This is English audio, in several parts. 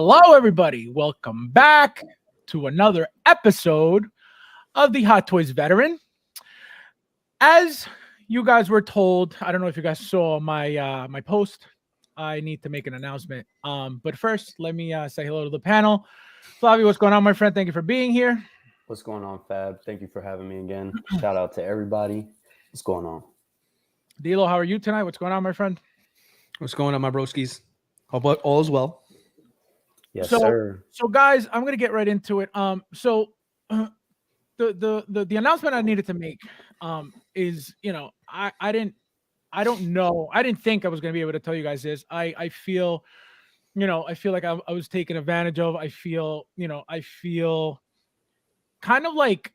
Hello, everybody. Welcome back to another episode of the Hot Toys Veteran. As you guys were told, I don't know if you guys saw my post. I need to make an announcement. But first, let me say hello to the panel. Flavio, what's going on, my friend? Thank you for being here. What's going on, Fab? Thank you for having me again. Shout out to everybody. What's going on? Dilo, how are you tonight? What's going on, my friend? What's going on, my broskies? Hope all is well. Yes, sir. So, guys, I'm gonna get right into it. The announcement I needed to make, is, you know, I didn't think I was gonna be able to tell you guys this. I feel, you know, I feel like I was taken advantage of. I feel kind of like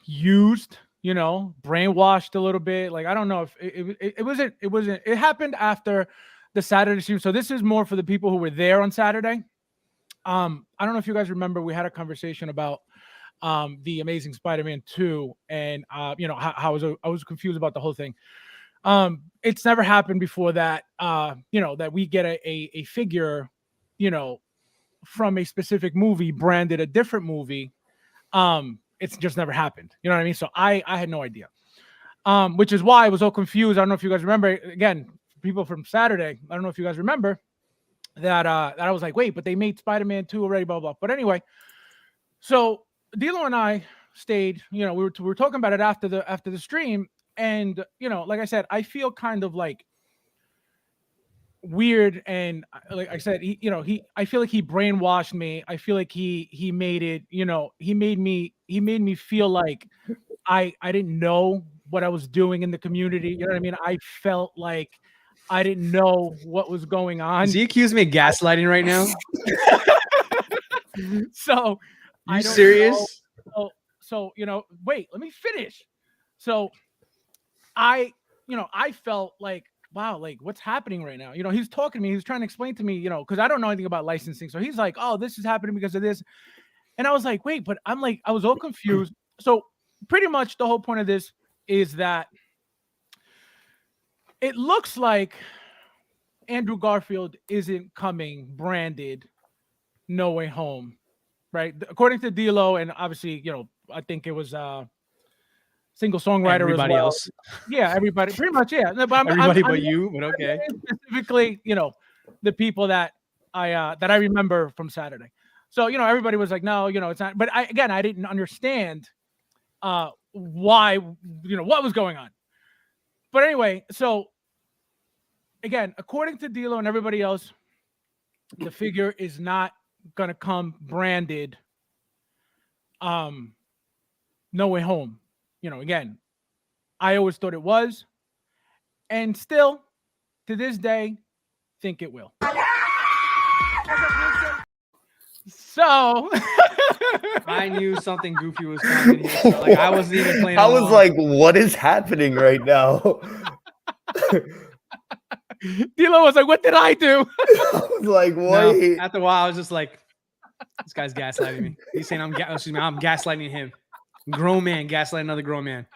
used, you know, brainwashed a little bit. Like, I don't know if it wasn't. It happened after the Saturday stream. So this is more for the people who were there on Saturday. I don't know if you guys remember, we had a conversation about the Amazing Spider-Man 2, and you know, how I was confused about the whole thing. It's never happened before that, you know, that we get a figure, you know, from a specific movie branded a different movie. It's just never happened. You know what I mean? So I had no idea. Which is why I was so confused. I don't know if you guys remember, again, people from Saturday, I don't know if you guys remember that I was like, wait, but they made Spider-Man 2 already, blah, blah. But anyway, so Dilo and I stayed, you know, we were talking about it after the stream. And, you know, like I said, I feel kind of like weird. And like I said, I feel like he brainwashed me. I feel like he made it, you know, he made me feel like I didn't know what I was doing in the community. You know what I mean? I felt like I didn't know what was going on. Does he accuse me of gaslighting right now? So, are you serious? So, you know, wait, let me finish. So I felt like, wow, like what's happening right now? You know, he's talking to me, he's trying to explain to me, you know, because I don't know anything about licensing. So he's like, oh, this is happening because of this. And I was like, wait, but I'm like, I was all confused. So pretty much the whole point of this is that it looks like Andrew Garfield isn't coming branded No Way Home, right? According to Dilo, and obviously, you know, I think it was single songwriter everybody as well. Else. Yeah, everybody, pretty much, yeah. No, but everybody but you, but okay. Specifically, you know, the people that I remember from Saturday. So, you know, everybody was like, no, you know, it's not. But I didn't understand why, you know, what was going on. But anyway, so again, according to Dilo and everybody else, the figure is not gonna come branded No Way Home. You know, again, I always thought it was, and still to this day think it will. So I knew something goofy was coming here. So, like, I wasn't even playing. I was like, what is happening right now? Dilo was like, what did I do? I was like, wait. No, after a while, I was just like, this guy's gaslighting me. He's saying I'm gaslighting him. Grown man gaslighting another grown man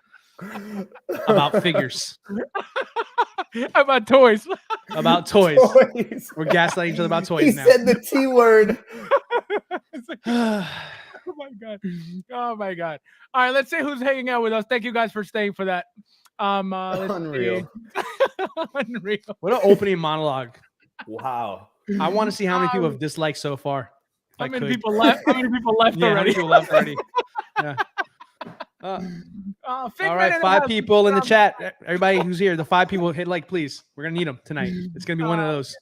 about figures. About toys. About toys. We're gaslighting each other about toys now. He said the T word. Like, oh my god. Oh my god. All right, let's see who's hanging out with us. Thank you guys for staying for that. Unreal. Unreal. What an opening monologue. Wow. I want to see how many people have disliked so far. How many people left? How many people left yeah, already? How many people left already? Yeah. All right, 5 people in the chat. Everybody who's here, the 5 people, hit like, please. We're gonna need them tonight. It's gonna be one of those.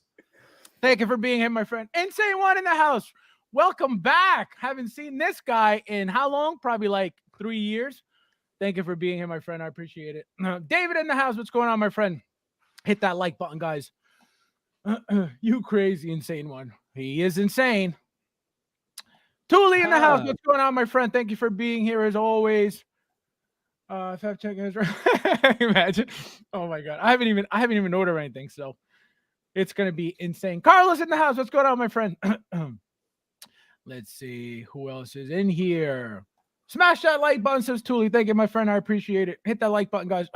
Thank you for being here, my friend. Insane One in the house. Welcome back. Haven't seen this guy in how long? Probably like 3 years. Thank you for being here, my friend. I appreciate it. David in the house. What's going on, my friend? Hit that like button, guys. You crazy Insane One. He is insane. Thule in the house. What's going on, my friend? Thank you for being here as always. Fact check is right. Imagine. Oh my god. I haven't even ordered anything, so it's gonna be insane. Carlos in the house. What's going on, my friend? Let's see who else is in here. Smash that like button, says Thule. Thank you, my friend. I appreciate it. Hit that like button, guys.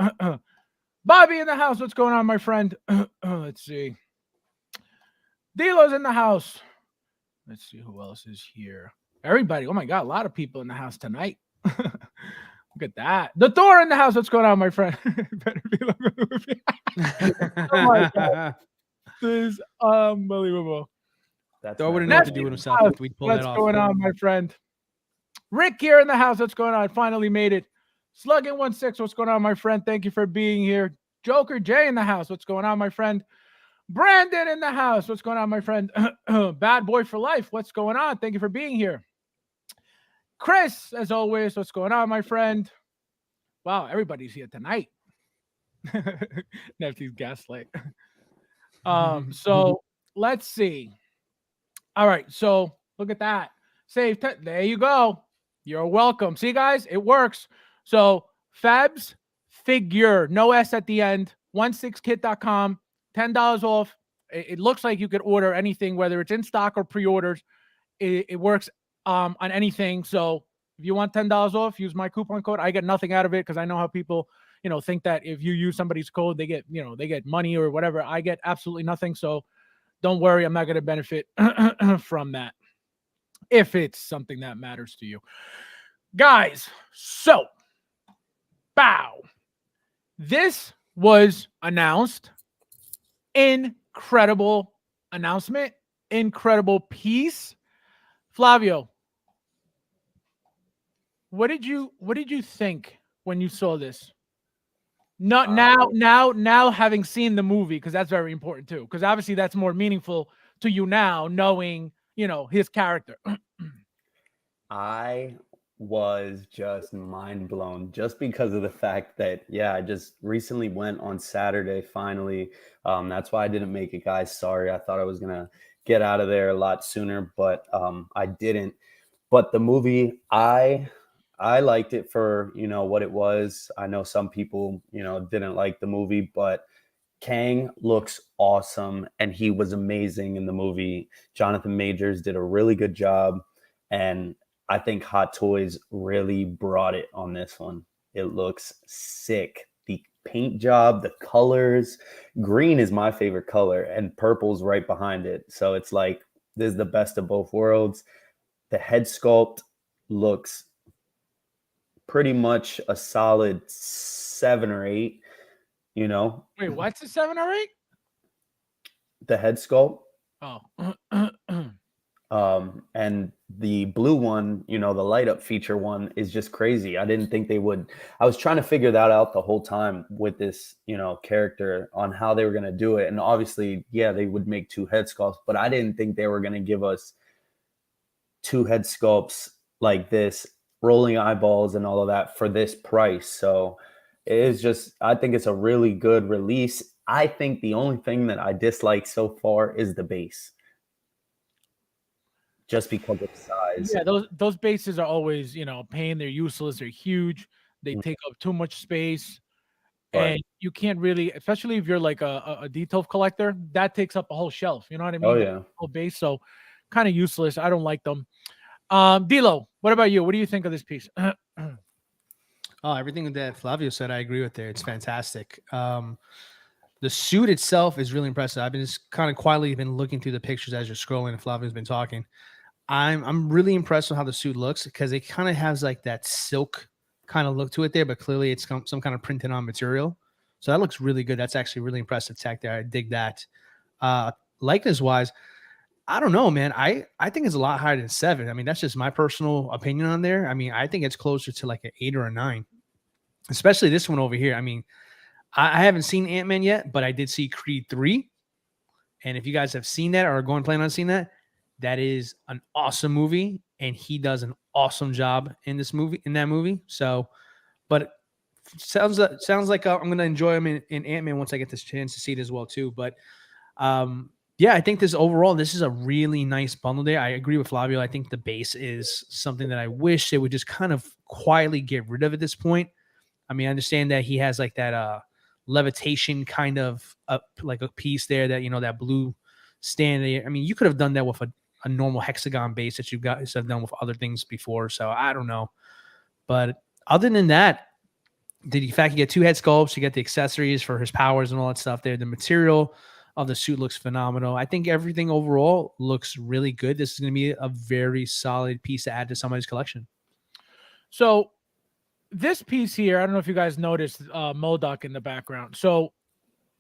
Bobby in the house. What's going on, my friend? Let's see. Dilo's in the house. Let's see who else is here. Everybody. Oh my God, a lot of people in the house tonight. Look at that. The Thor in the house. What's going on, my friend? Better be looking at the movie. Oh my God. This is unbelievable. That's Thor wouldn't not know what to bad. do with himself if we'd pull What's that off. going on, my friend? Rick here in the house. What's going on? Finally made it. Slugging16. What's going on, my friend? Thank you for being here. Joker J in the house. What's going on, my friend? Brandon in the house. What's going on, my friend? Bad boy for life. What's going on? Thank you for being here. Chris, as always. What's going on, my friend? Wow, everybody's here tonight. Nefty's gaslight. So let's see. All right, so look at that. Save. There you go. You're welcome. See, guys, it works. So FabsFigure, no S at the end, 16kit.com, $10 off. It looks like you could order anything, whether it's in stock or pre-orders. It works on anything. So if you want $10 off, use my coupon code. I get nothing out of it because I know how people, think that if you use somebody's code, they get, they get money or whatever. I get absolutely nothing. So don't worry, I'm not going to benefit from that if it's something that matters to you. Guys, so, bow. This was announced. Incredible announcement. Incredible piece. Flavio, what did you think when you saw this? Not now having seen the movie, because that's very important too. Because obviously that's more meaningful to you now, knowing his character. I was just mind blown just because of the fact that, I just recently went on Saturday, finally. That's why I didn't make it, guys. Sorry. I thought I was going to get out of there a lot sooner, but I didn't. But the movie, I liked it for, what it was. I know some people, didn't like the movie, but Kang looks awesome, and he was amazing in the movie. Jonathan Majors did a really good job, and I think Hot Toys really brought it on this one. It looks sick. The paint job, the colors. Green is my favorite color, and purple's right behind it. So it's like, this is the best of both worlds. The head sculpt looks pretty much a solid 7 or 8, Wait, what's a 7 or 8? The head sculpt. Oh. And the blue one, the light up feature one is just crazy. I didn't think they would. I was trying to figure that out the whole time with this, character on how they were going to do it. And obviously, they would make 2 head sculpts, but I didn't think they were going to give us 2 head sculpts like this, rolling eyeballs and all of that for this price. So it is just, I think it's a really good release. I think the only thing that I dislike so far is the base. Just because of size. Yeah, those bases are always, pain. They're useless. They're huge. They take up too much space. Right. And you can't really, especially if you're like a detail collector, that takes up a whole shelf. You know what I mean? Oh, yeah. Whole base. So kind of useless. I don't like them. Dilo, what about you? What do you think of this piece? Oh, everything that Flavio said, I agree with there. It's fantastic. The suit itself is really impressive. I've been just kind of quietly been looking through the pictures as you're scrolling, and Flavio's been talking. I'm really impressed with how the suit looks, because it kind of has like that silk kind of look to it there, but clearly it's some kind of printed on material. So that looks really good. That's actually really impressive tech there. I dig that. Likeness wise, I don't know, man. I think it's a lot higher than 7. I mean, that's just my personal opinion on there. I mean, I think it's closer to like an 8 or a 9, especially this one over here. I mean, I haven't seen Ant-Man yet, but I did see Creed 3. And if you guys have seen that or are going to plan on seeing that, that is an awesome movie. And he does an awesome job in that movie. So, but sounds like I'm going to enjoy him in Ant-Man once I get this chance to see it as well too. But I think this is a really nice bundle there. I agree with Flavio. I think the base is something that I wish they would just kind of quietly get rid of at this point. I mean, I understand that he has like that levitation kind of like a piece there that, that blue stand there. I mean, you could have done that with a normal hexagon base that you guys have done with other things before. So I don't know. But other than that, in fact, you get 2 head sculpts, you get the accessories for his powers and all that stuff there. The material, of the suit looks phenomenal. I think everything overall looks really good. This is going to be a very solid piece to add to somebody's collection. So this piece here, I don't know if you guys noticed Modoc in the background. So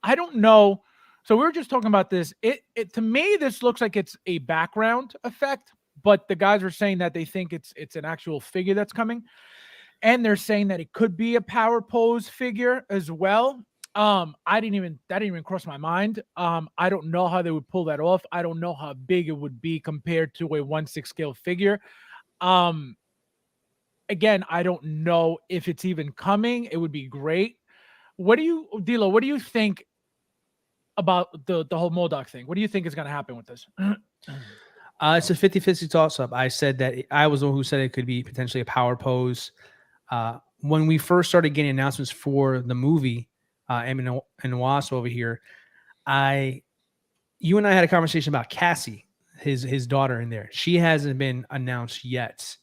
I don't know. So we were just talking about this. It to me, this looks like it's a background effect, but the guys were saying that they think it's an actual figure that's coming. And they're saying that it could be a power pose figure as well. That didn't even cross my mind. I don't know how they would pull that off. I don't know how big it would be compared to a 1/6 scale figure. Again, I don't know if it's even coming. It would be great. Dilo, what do you think about the whole Modoc thing? What do you think is going to happen with this? It's a 50-50 toss-up. I said that I was the one who said it could be potentially a power pose. When we first started getting announcements for the movie, and Wasp over here, you and I had a conversation about Cassie, his daughter in there. She hasn't been announced yet.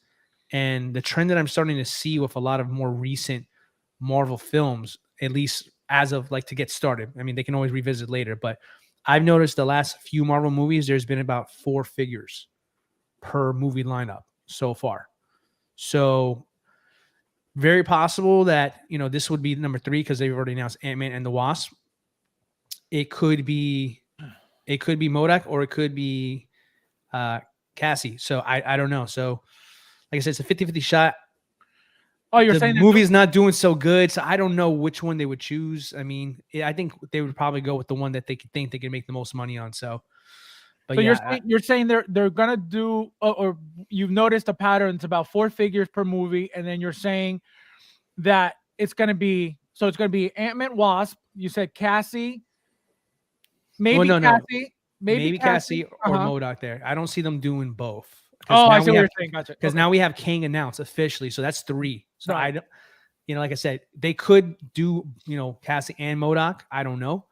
And the trend that I'm starting to see with a lot of more recent Marvel films, at least as of like to get started. I mean, they can always revisit later, but I've noticed the last few Marvel movies, there's been about 4 figures per movie lineup so far. So very possible that, this would be number 3 because they've already announced Ant-Man and the Wasp. It could be Modoc or it could be Cassie. So I don't know. So like I said, it's a 50-50 shot. Oh, you're saying the movie's not doing so good, so I don't know which one they would choose. I mean, I think they would probably go with the one that they think they can make the most money on. So, but so yeah, you're saying they're gonna do, or you've noticed a pattern. It's about 4 figures per movie, and then you're saying that it's gonna be Ant-Man, Wasp. You said Cassie, maybe Cassie, maybe Cassie or Modoc. There, I don't see them doing both. Oh, I see what you're saying. Gotcha. Because now we have Kang announced officially, so that's 3. So right. I don't, like I said, they could do, Cassie and Modoc. I don't know,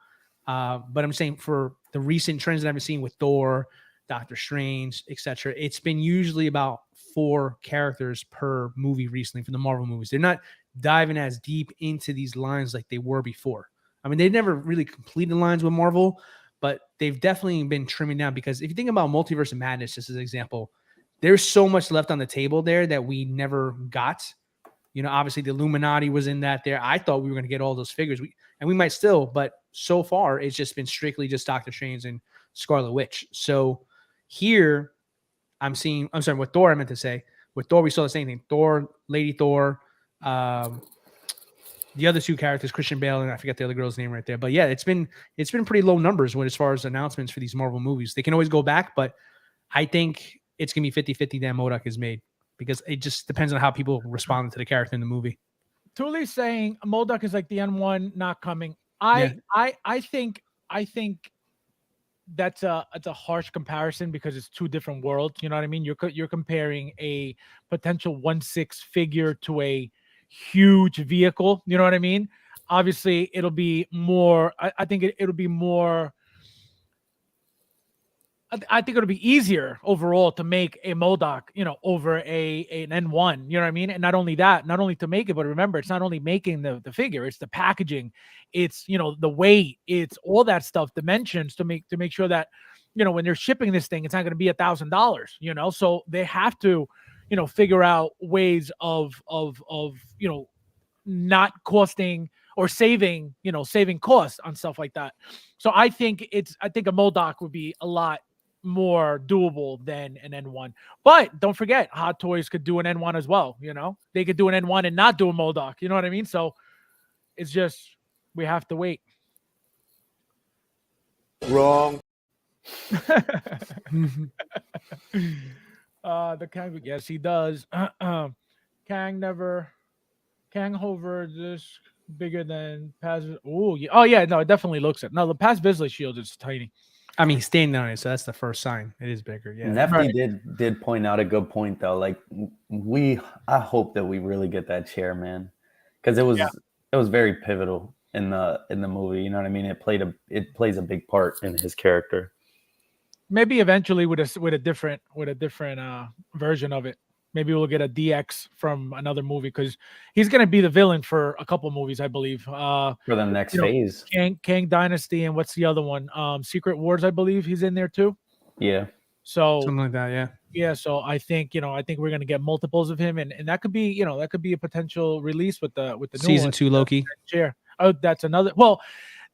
but I'm saying for the recent trends that I've been seeing with Thor, Doctor Strange, etc., it's been usually about 4 characters per movie recently for the Marvel movies. They're not diving as deep into these lines like they were before. I mean, they never really completed lines with Marvel, but they've definitely been trimming down because if you think about Multiverse of Madness, just as an example. There's so much left on the table there that we never got. Obviously the Illuminati was in that there. I thought we were going to get all those figures. We might still, but so far it's just been strictly just Doctor Strange and Scarlet Witch. So here with Thor, I meant to say. With Thor, we saw the same thing. Thor, Lady Thor, the other 2 characters, Christian Bale, and I forget the other girl's name right there. But yeah, it's been pretty low numbers as far as announcements for these Marvel movies. They can always go back, but I think it's going to be 50-50 that Modoc is made because it just depends on how people respond to the character in the movie. Tuli's saying Modoc is like the N1 not coming. I think that's a harsh comparison because it's 2 different worlds. You know what I mean? You're comparing a potential 1/6 figure to a huge vehicle. You know what I mean? Obviously, it'll be more. I think it'll be more. I think it'll be easier overall to make a Modoc, over an N1, you know what I mean? And not only to make it, but remember, it's not only making the figure, it's the packaging, it's, the weight, it's all that stuff, dimensions to make sure that, when they're shipping this thing, it's not going to be $1,000, so they have to, figure out ways of not costing or saving costs on stuff like that. So I think a Modoc would be a lot more doable than an N1. But don't forget, Hot Toys could do an N1 as well. They could do an N1 and not do a Modoc. You know what I mean? So it's just we have to wait. Wrong. The Kang, yes, he does. Kang hover this bigger than Paz. Oh yeah, no, it definitely looks it. No, the Paz Vizsla shield is tiny. I mean, he's standing on it, so that's the first sign. It is bigger. Yeah. Nefty did point out a good point though. Like I hope that we really get that chair, man, because it was very pivotal in the movie. You know what I mean? It plays a big part in his character. Maybe eventually with a different version of it. Maybe we'll get a DX from another movie because he's going to be the villain for a couple movies, I believe. For the next you know, phase. Kang Dynasty, and what's the other one? Secret Wars, I believe he's in there too. Yeah. So Something like that, yeah. yeah, so I think we're gonna get multiples of him, and that could be that could be a potential release with the new Season one. 2 Loki. Chair. Oh, that's another. Well,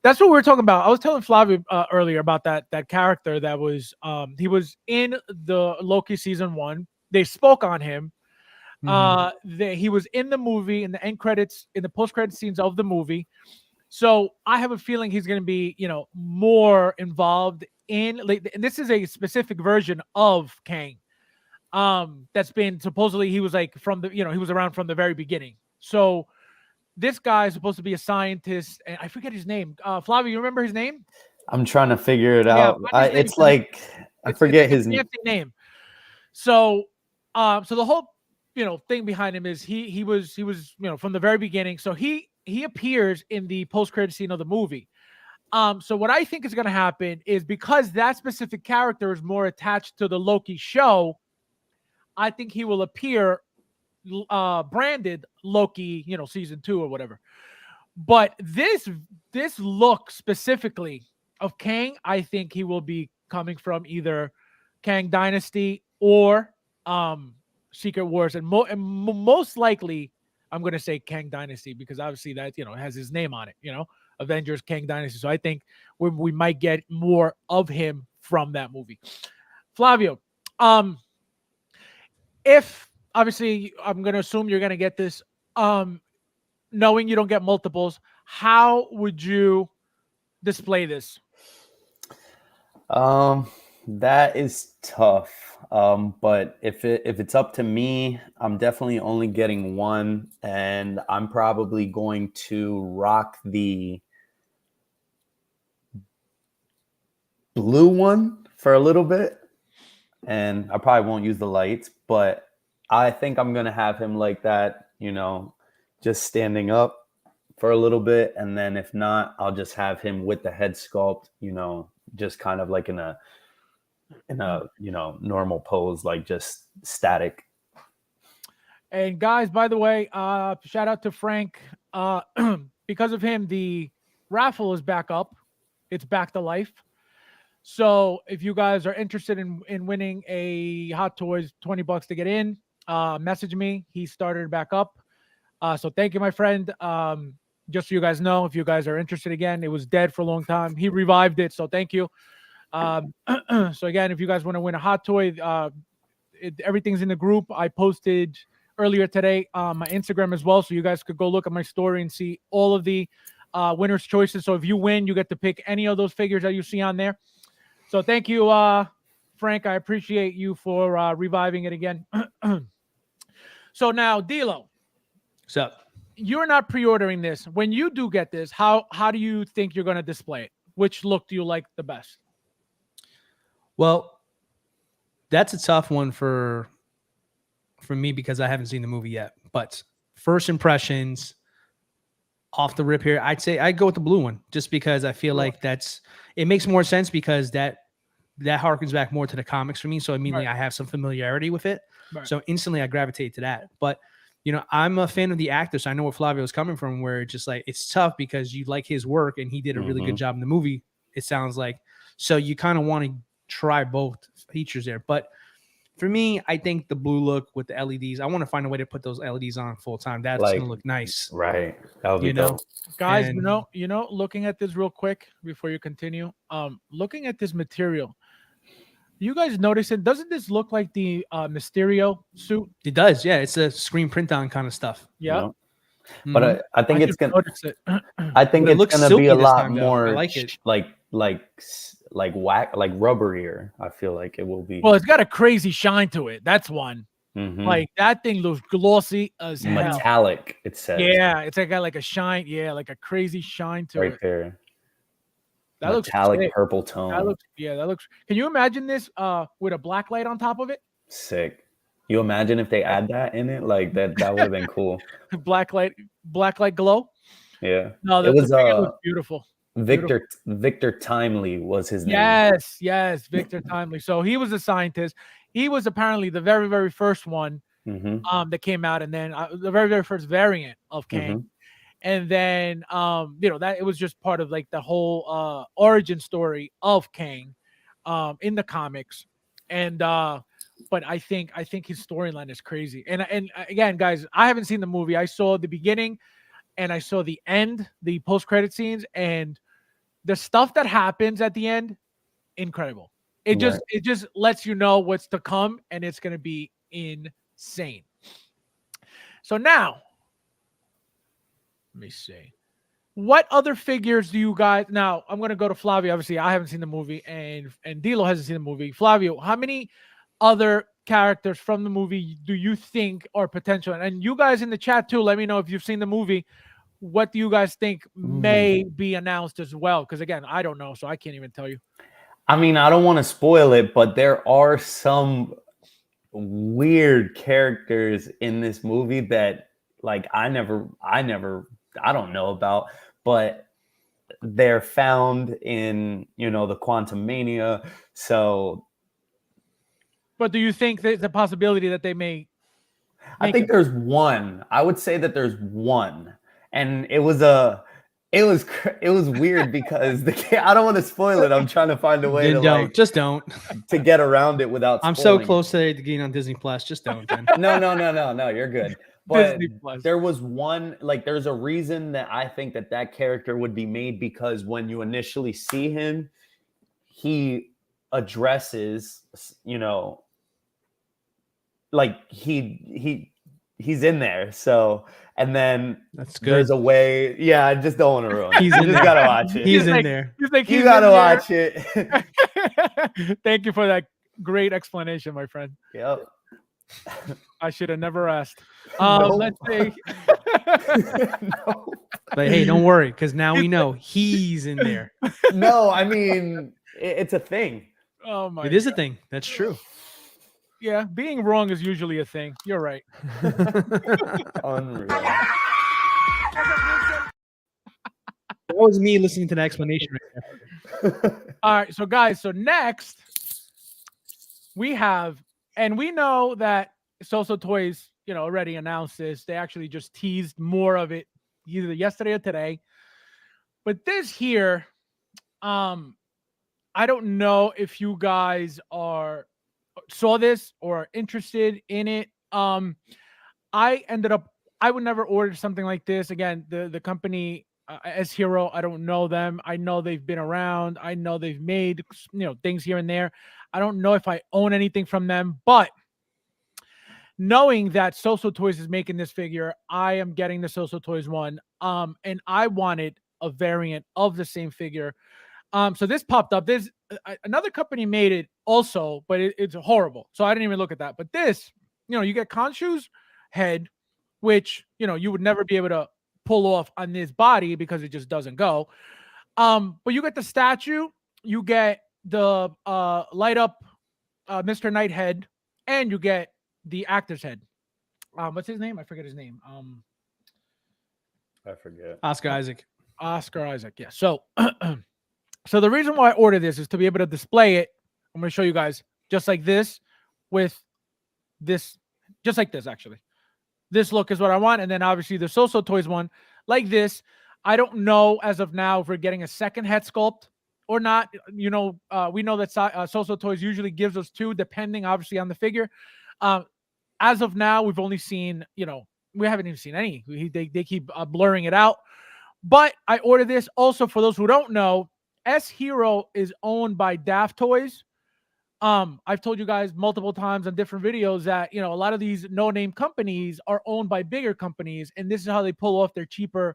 that's what we were talking about. I was telling Flavio earlier about that character that was he was in the Loki season 1. They spoke on him. He was in the movie in the end credits, in the post credit scenes of the movie. So I have a feeling he's going to be, more involved in. And this is a specific version of Kang. That's been supposedly he was like from the, he was around from the very beginning. So this guy is supposed to be a scientist, and I forget his name. Flavio, you remember his name? I'm trying to figure it out. It's like I forget his name. So, so the whole thing behind him is he was from the very beginning. So he appears in the post-credit scene of the movie. So what I think is going to happen is because that specific character is more attached to the Loki show, I think he will appear branded Loki, season 2 or whatever. But this look specifically of Kang, I think he will be coming from either Kang Dynasty or Secret Wars, and most likely I'm going to say Kang Dynasty because obviously that has his name on it, Avengers Kang Dynasty. So I think we might get more of him from that movie. Flavio, if obviously I'm going to assume you're going to get this, knowing you don't get multiples, how would you display this? That is tough. But if it's up to me, I'm definitely only getting one, and I'm probably going to rock the blue one for a little bit, and I probably won't use the lights, but I think I'm gonna have him like that, just standing up for a little bit, and then if not, I'll just have him with the head sculpt, just kind of like in a normal pose, like just static. And guys, by the way, shout out to Frank. Because of him, the raffle is back up. It's back to life. So if you guys are interested in winning a Hot Toys, $20 to get in, message me. He started back up. So thank you, my friend. Just so you guys know, if you guys are interested again, it was dead for a long time. He revived it. So thank you. So again, if you guys want to win a hot toy, everything's in the group. I posted earlier today on my Instagram as well, so you guys could go look at my story and see all of the winners' choices. So if you win, you get to pick any of those figures that you see on there. So thank you, Frank. I appreciate you for reviving it again. So now, Dilo. What's up? You're not pre-ordering this. When you do get this, how do you think you're going to display it? Which look do you like the best? Well, that's a tough one for me because I haven't seen the movie yet. But first impressions off the rip here, I'd say I'd go with the blue one just because I feel like it makes more sense because that harkens back more to the comics for me. So immediately I have some familiarity with it. Right. So instantly I gravitate to that. But I'm a fan of the actor, so I know where Flavio is coming from, where it's just like it's tough because you like his work and he did a really good job in the movie, it sounds like. So you kind of want to try both features there. But for me, I think the blue look with the LEDs, I want to find a way to put those LEDs on full time. That's going to look nice. Right. That would be dope. Guys, looking at this real quick before you continue, looking at this material, you guys notice it? Doesn't this look like the Mysterio suit? It does, yeah. It's a screen print on kind of stuff. Yeah. But I think it's gonna. I think it it's gonna be a lot time, more I like it. like rubberier. I feel like it will be. Well, it's got a crazy shine to it. That's one. Mm-hmm. Like that thing looks glossy as hell. Metallic. It says. Yeah, it's got like a shine. Yeah, like a crazy shine to it. Right there. That metallic looks purple tone. That looks. Can you imagine this with a black light on top of it? Sick. You imagine if they add that in it, like that would have been cool. black light glow. Yeah. No, it was beautiful. Victor Timely was his name. Yes, Victor Timely. So he was a scientist. He was apparently the very, very first one that came out, and then the very first variant of Kang. And then that it was just part of like the whole origin story of Kang in the comics. And but I think his storyline is crazy. And again, guys, I haven't seen the movie. I saw the beginning and I saw the end, the post-credit scenes, and the stuff that happens at the end, incredible. It just lets you know what's to come, and it's gonna be insane. So now, let me see. What other figures do you guys? Now I'm gonna go to Flavio. Obviously, I haven't seen the movie, and Dilo hasn't seen the movie. Flavio, how many other characters from the movie do you think are potential? And you guys in the chat too, let me know if you've seen the movie. What do you guys think may be announced as well? Because again, I don't know, so I can't even tell you. I mean, I don't want to spoil it, but there are some weird characters in this movie that like I don't know about, but they're found in, the Quantum Mania. So but do you think there's a possibility that they may I think there's one. I would say that there's one. And it was weird because I don't want to spoil it. I'm trying to find a way just don't to get around it without spoiling. I'm so close to getting on Disney Plus. Just don't. Then. No, you're good. But Disney Plus. There was one, like, there's a reason that I think that character would be made, because when you initially see him, he addresses, like he's in there. So, and then that's good. There's a way. Yeah, I just don't want to ruin it. He's you in just there. Gotta watch it. He's in there. He's like, you gotta watch it. Thank you for that great explanation, my friend. Yep. I should have never asked. Nope. Let's say. No. But hey, don't worry, because now we know he's in there. No, I mean it's a thing. Oh my! It is a thing. That's true. Yeah, being wrong is usually a thing. You're right. Unreal. That was me listening to the explanation right there. All right, so guys, so next we have, and we know that So Toys, already announced this. They actually just teased more of it either yesterday or today. But this here, I don't know if you guys saw this or are interested in it. I would never order something like this. Again, the company as Hero, I don't know them. I know they've been around. I know they've made things here and there. I don't know if I own anything from them, but knowing that So Toys is making this figure, I am getting the So Toys one. And I wanted a variant of the same figure. So this popped up. There's another company made it also, but it's horrible. So I didn't even look at that. But this, you get Khonshu's head, which, you would never be able to pull off on this body because it just doesn't go. But you get the statue, you get the light up Mr. Knight head, and you get the actor's head. What's his name? I forget his name. I forget. Oscar Isaac. Yeah. So so the reason why I ordered this is to be able to display it. I'm going to show you guys just like this, with this, just like this, actually. This look is what I want. And then obviously the So Toys one like this. I don't know as of now if we're getting a second head sculpt or not. We know that So Toys usually gives us two, depending obviously on the figure. As of now, we've only seen, we haven't even seen any. They keep blurring it out. But I ordered this also, for those who don't know, S Hero is owned by Daft Toys. I've told you guys multiple times on different videos that, a lot of these no-name companies are owned by bigger companies, and this is how they pull off their cheaper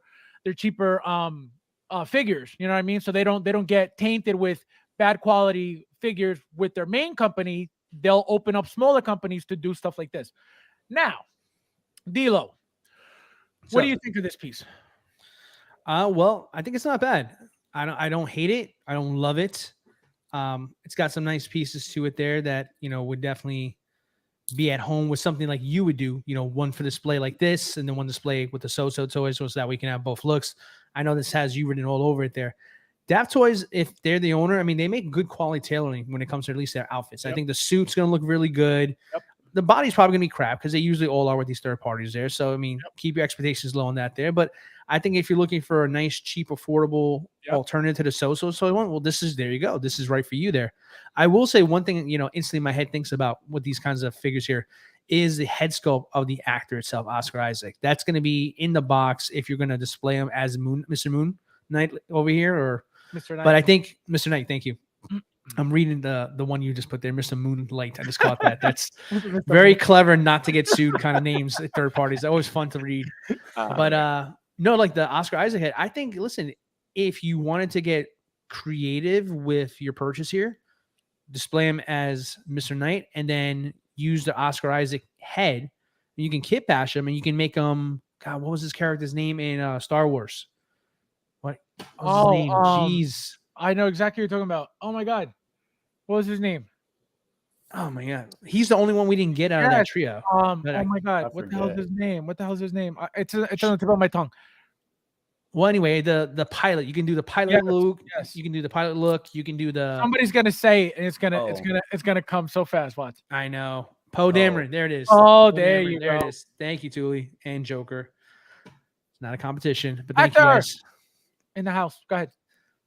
figures. You know what I mean? So they don't get tainted with bad quality figures with their main company. They'll open up smaller companies to do stuff like this. Now, Dilo, what do you think of this piece? Well, I think it's not bad. I don't hate it. I don't love it. It's got some nice pieces to it there that, would definitely be at home with something like you would do, one for display like this, and then one display with the So Toys, so that we can have both looks. I know this has you written all over it there. Daft Toys, if they're the owner, I mean, they make good quality tailoring when it comes to at least their outfits. Yep. I think the suit's going to look really good. the body's probably gonna be crap because they usually all are with these third parties there. So I mean, keep your expectations low on that there. But I think if you're looking for a nice, cheap, affordable alternative to the soy one, well, there you go. This is right for you there. I will say one thing, instantly my head thinks about with these kinds of figures here is the head sculpt of the actor itself, Oscar Isaac. That's going to be in the box if you're going to display him as Mr. Moon Knight over here, or Mr. Knight. But I think Mr. Knight, thank you. I'm reading the one you just put there, Mr. Moonlight. I just caught that. That's very clever, not to get sued kind of names at third parties. Always fun to read. But no, like the Oscar Isaac head. I think, listen, if you wanted to get creative with your purchase here, display him as Mr. Knight, and then use the Oscar Isaac head. You can kit bash him, and you can make him. God, what was his character's name in Star Wars? What was his name? Jeez, I know exactly what you're talking about. Oh my God, what was his name? Oh my God, he's the only one we didn't get out of that trio. Oh my God, what the hell is his name? What the hell is his name? It's on the tip of my tongue. Well, anyway, the pilot. You can do the pilot look. Yes. You can do the pilot look. You can do the. Somebody's gonna say it, and it's gonna come so fast. Watch. I know. Poe Dameron. There it is. Oh, Poe there Dameron, you there go. it is. Thank you, Thule and Joker. It's not a competition, but thank you guys. In the house. Go ahead.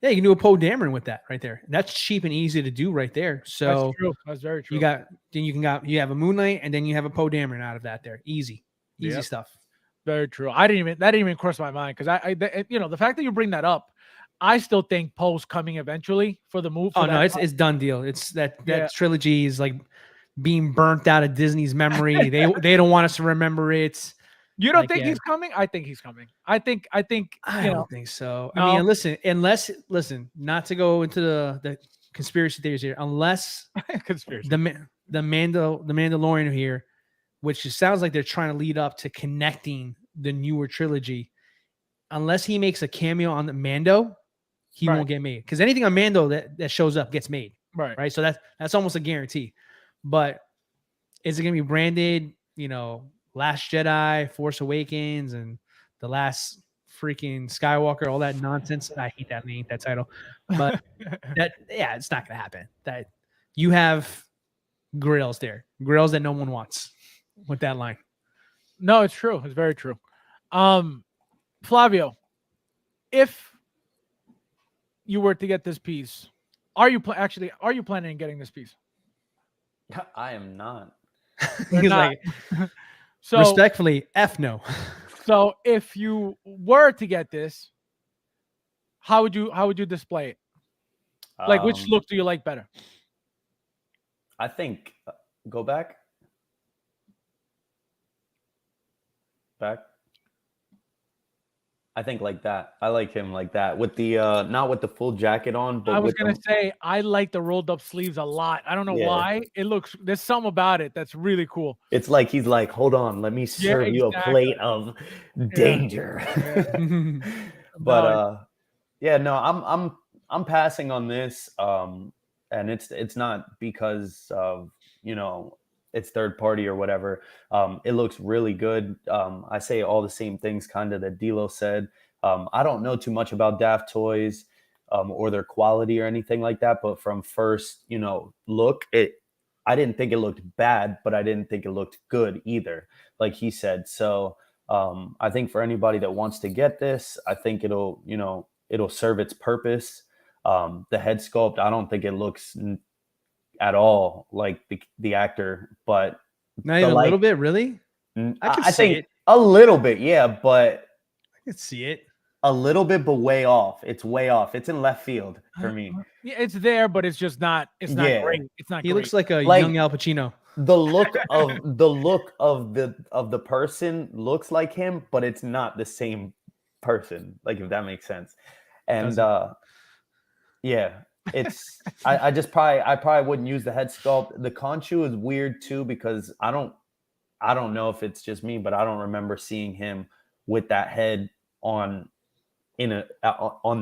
Yeah, you can do a Poe Dameron with that right there. That's cheap and easy to do right there. So that's true. That's very true. You have a Moonlight, and then you have a Poe Dameron out of that there. Easy stuff. Very true. That didn't even cross my mind because the fact that you bring that up, I still think Poe's coming eventually for the move. Oh no, it's done deal. It's that trilogy is like being burnt out of Disney's memory. they don't want us to remember it. You don't think he's coming? I think he's coming. I don't think so. No. I mean, listen, not to go into the conspiracy theories here, unless the Mandalorian here, which sounds like they're trying to lead up to connecting the newer trilogy. Unless he makes a cameo on the Mando, he won't get made. Because anything on Mando that shows up gets made. Right. So that's almost a guarantee. But is it going to be branded, Last Jedi, Force Awakens, and the last freaking Skywalker, all that nonsense? I hate that name, that title. But it's not going to happen. That you have grills there, grills that no one wants with that line. No, it's true. It's very true. Flavio, if you were to get this piece, are you planning on getting this piece? I am not. He's not. Like, so respectfully, F no. So if you were to get this, how would you display it? Like, which look do you like better? I think go back. I think like that. I like him like that with the not with the full jacket on. But I was gonna say I like the rolled up sleeves a lot. I don't know why. There's something about it that's really cool. It's like he's like, hold on, let me serve you a plate of danger. Yeah. But I'm passing on this. And it's not because of it's third party or whatever. It looks really good. I say all the same things kind of that D'Lo said. I don't know too much about Daft Toys or their quality or anything like that. But from first, look, I didn't think it looked bad, but I didn't think it looked good either, like he said. So I think for anybody that wants to get this, I think it'll serve its purpose. The head sculpt, I don't think it looks at all like the actor, but not even a little bit, really. I think it a little bit, yeah, but I could see it a little bit, but way off. It's way off. It's in left field for me. Yeah, it's there, but it's just not. It's not great. It's not. He looks like a young Al Pacino. The look of the person looks like him, but it's not the same person. Like, if that makes sense. And it's I probably wouldn't use the head sculpt. The Khonshu is weird too because I don't know if it's just me, but I don't remember seeing him with that head on the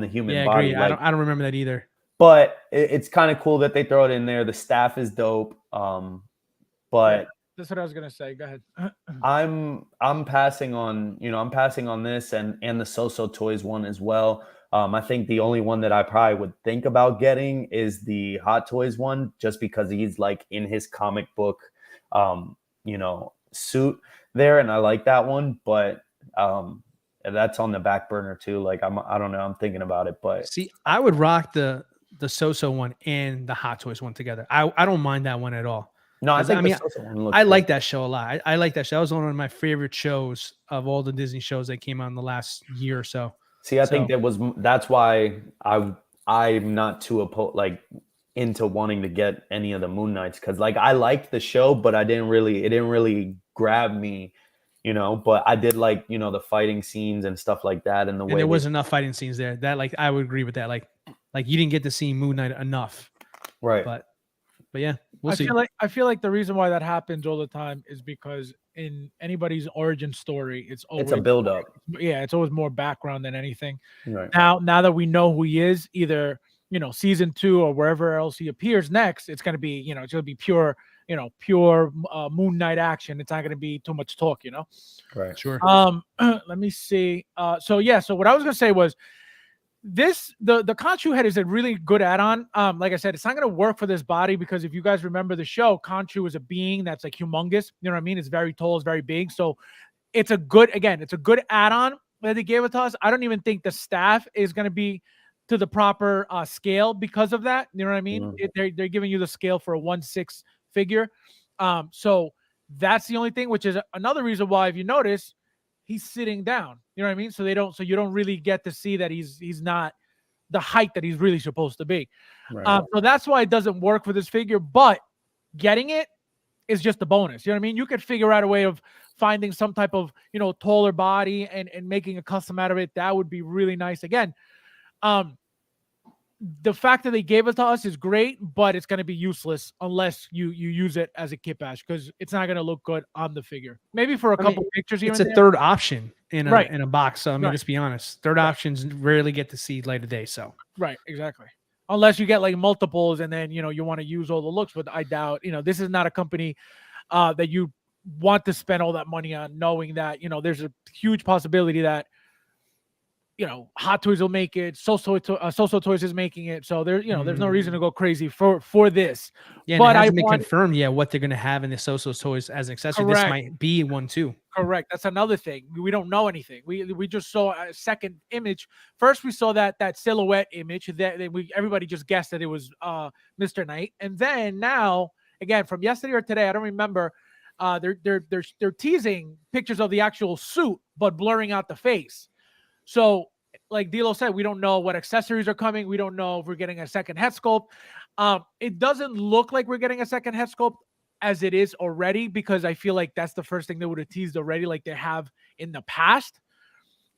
human body. Agree. I don't remember that either. But it's kind of cool that they throw it in there. The staff is dope. But that's what I was gonna say. Go ahead. I'm passing on. I'm passing on this and the So-So Toys one as well. I think the only one that I probably would think about getting is the Hot Toys one, just because he's like in his comic book suit there, and I like that one, but that's on the back burner too. Like I don't know, I'm thinking about it, but see, I would rock the So-So one and the Hot Toys one together. I don't mind that one at all. no, I 'Cause, think I mean, the Sosa one looks I good. like that show a lot. I like that show. That was one of my favorite shows of all the Disney shows that came out in the last year or so. See, I think that's why I'm not too into wanting to get any of the Moon Knights, because like I liked the show, but it didn't really grab me, but I did like, the fighting scenes and stuff like that, and there wasn't enough fighting scenes there. That, like, I would agree with that. Like you didn't get to see Moon Knight enough. right. But yeah, we'll see. I feel like the reason why that happens all the time is because in anybody's origin story, it's a build up. Yeah, it's always more background than anything. Right. Now that we know who he is, either season 2 or wherever else he appears next, it's gonna be it's gonna be pure Moon Knight action. It's not gonna be too much talk, Right. Sure. Let me see. So what I was gonna say was, the Khonshu head is a really good add-on. Like I said, it's not going to work for this body, because if you guys remember the show, Khonshu is a being that's like humongous. You know what I mean? It's very tall, it's very big. So it's a good add-on that they gave it to us. I don't even think the staff is going to be to the proper scale because of that. You know what I mean? Mm. They're giving you the scale for a 1/6 figure. So that's the only thing, which is another reason why, if you notice, he's sitting down. You know what I mean? So you don't really get to see that he's not the height that he's really supposed to be. Right. So that's why it doesn't work for this figure, but getting it is just a bonus. You know what I mean? You could figure out a way of finding some type of, taller body and making a custom out of it. That would be really nice. Again, the fact that they gave it to us is great, but it's going to be useless unless you use it as a kit bash, because it's not going to look good on the figure. Maybe for a couple pictures. It's a third option in a box. So I mean, Right. just be honest. Third options rarely get to see light of day. So right, exactly. Unless you get like multiples, and then you want to use all the looks. But I doubt. This is not a company that you want to spend all that money on, knowing that there's a huge possibility that Hot Toys will make it. So-So Toys is making it. So there's no reason to go crazy for this. Yeah, but it hasn't been confirmed yet what they're going to have in the So-So Toys as an accessory. Correct. This might be one too. Correct. That's another thing. We don't know anything. We just saw a second image. First, we saw that silhouette image that everybody just guessed that it was Mr. Knight. And then now, again, from yesterday or today, I don't remember. They're teasing pictures of the actual suit, but blurring out the face. So, like Dilo said, we don't know what accessories are coming. We don't know if we're getting a second head sculpt. It doesn't look like we're getting a second head sculpt as it is already, because I feel like that's the first thing they would have teased already, like they have in the past.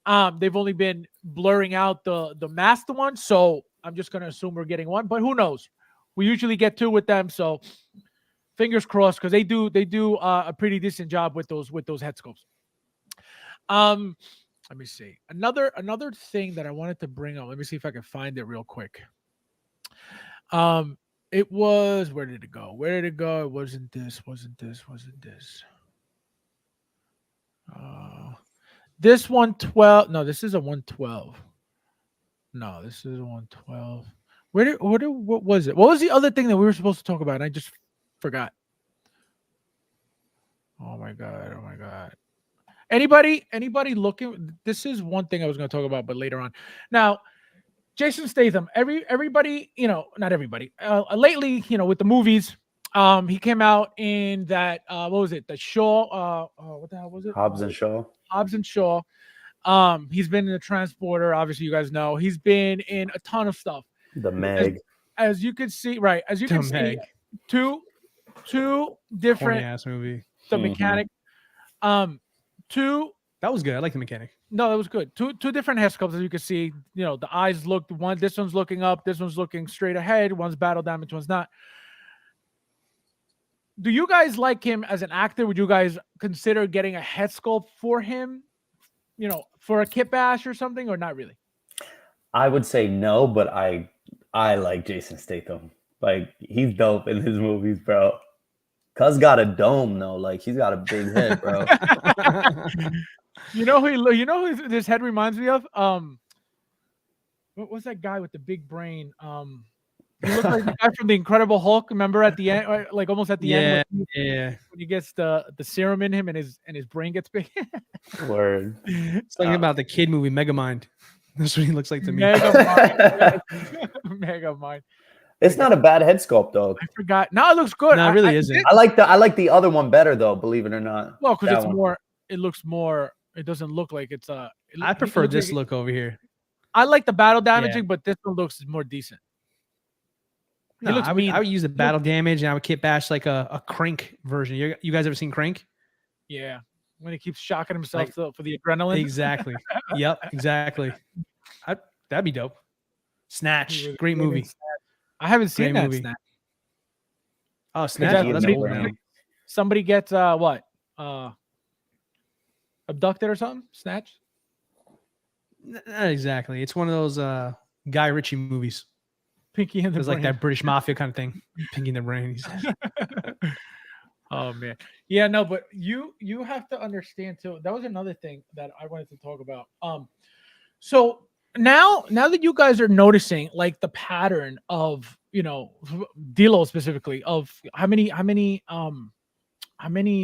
They've only been blurring out the masked one, so I'm just gonna assume we're getting one, but who knows? We usually get 2 with them, so fingers crossed, because they do a pretty decent job with those head sculpts. Let me see. Another thing that I wanted to bring up. Let me see if I can find it real quick. It was, where did it go? It wasn't this. This 112. No, this is a 112. No, this is a 112. What was it? What was the other thing that we were supposed to talk about? And I just forgot. Oh my god. Anybody looking? This is one thing I was going to talk about, but later on. Now, Jason Statham. Everybody, not everybody. Lately, with the movies, he came out in that. What was it? The Shaw. What the hell was it? Hobbs and Shaw. Hobbs and Shaw. He's been in the Transporter. Obviously, you guys know he's been in a ton of stuff. The Meg. As you can see, right? As you can see, two different ass movie. The Mechanic. That was good. I like The Mechanic. No, that was good. Two different head sculpts, as you can see. The eyes looked one. This one's looking up. This one's looking straight ahead. One's battle damage. One's not. Do you guys like him as an actor? Would you guys consider getting a head sculpt for him? For a kit bash or something, or not really? I would say no, but I like Jason Statham. Like, he's dope in his movies, bro. Cuz got a dome though, like he's got a big head, bro. You know who this head reminds me of? What was that guy with the big brain? He looked like the guy from the Incredible Hulk. Remember at the end, or like almost at the end, Yeah. when he gets the serum in him and his brain gets big. Word. It's talking about the kid movie Megamind. That's what he looks like to me. Megamind. Megamind. It's not a bad head sculpt though. I forgot. No, it looks good. No, it really isn't. I like the other one better though, believe it or not. Well, because That it's one. more. It looks more. It doesn't look like it's a. I prefer this look over here. I like the battle damaging, but this one looks more decent. No, I would use the battle damage, and I would kit bash like a Crank version. You guys ever seen Crank? Yeah, when he keeps shocking himself for the adrenaline. Exactly. Yep. Exactly. That'd be dope. Snatch, great movie. I haven't seen Great that movie. Snatch. Oh, Snatch. That's old now. Somebody gets what? Abducted or something? Snatch? Not exactly. It's one of those Guy Ritchie movies. Pinky in the It's brain. like that British Mafia kind of thing. Pinky in the brain. Oh man. Yeah, no, but you have to understand too. That was another thing that I wanted to talk about. So now that you guys are noticing like the pattern of, Dilo specifically, of how many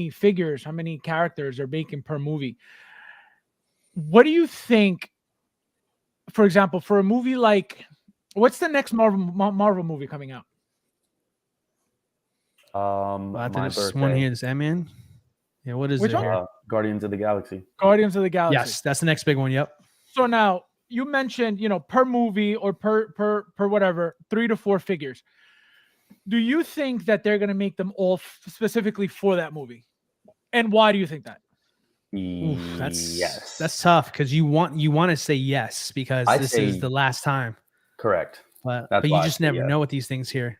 figures, how many characters are making per movie. What do you think, for example, for a movie like, what's the next Marvel movie coming out? My this one here, this Ant-Man. Yeah, what is it here? Guardians of the Galaxy. Guardians of the Galaxy. Yes, that's the next big one. Yep. So now you mentioned, per movie or per whatever, 3 to 4 figures. Do you think that they're going to make them all specifically for that movie? And why do you think that? Oof, that's tough because you want to say yes because this is the last time. Correct. But you just never know with these things here.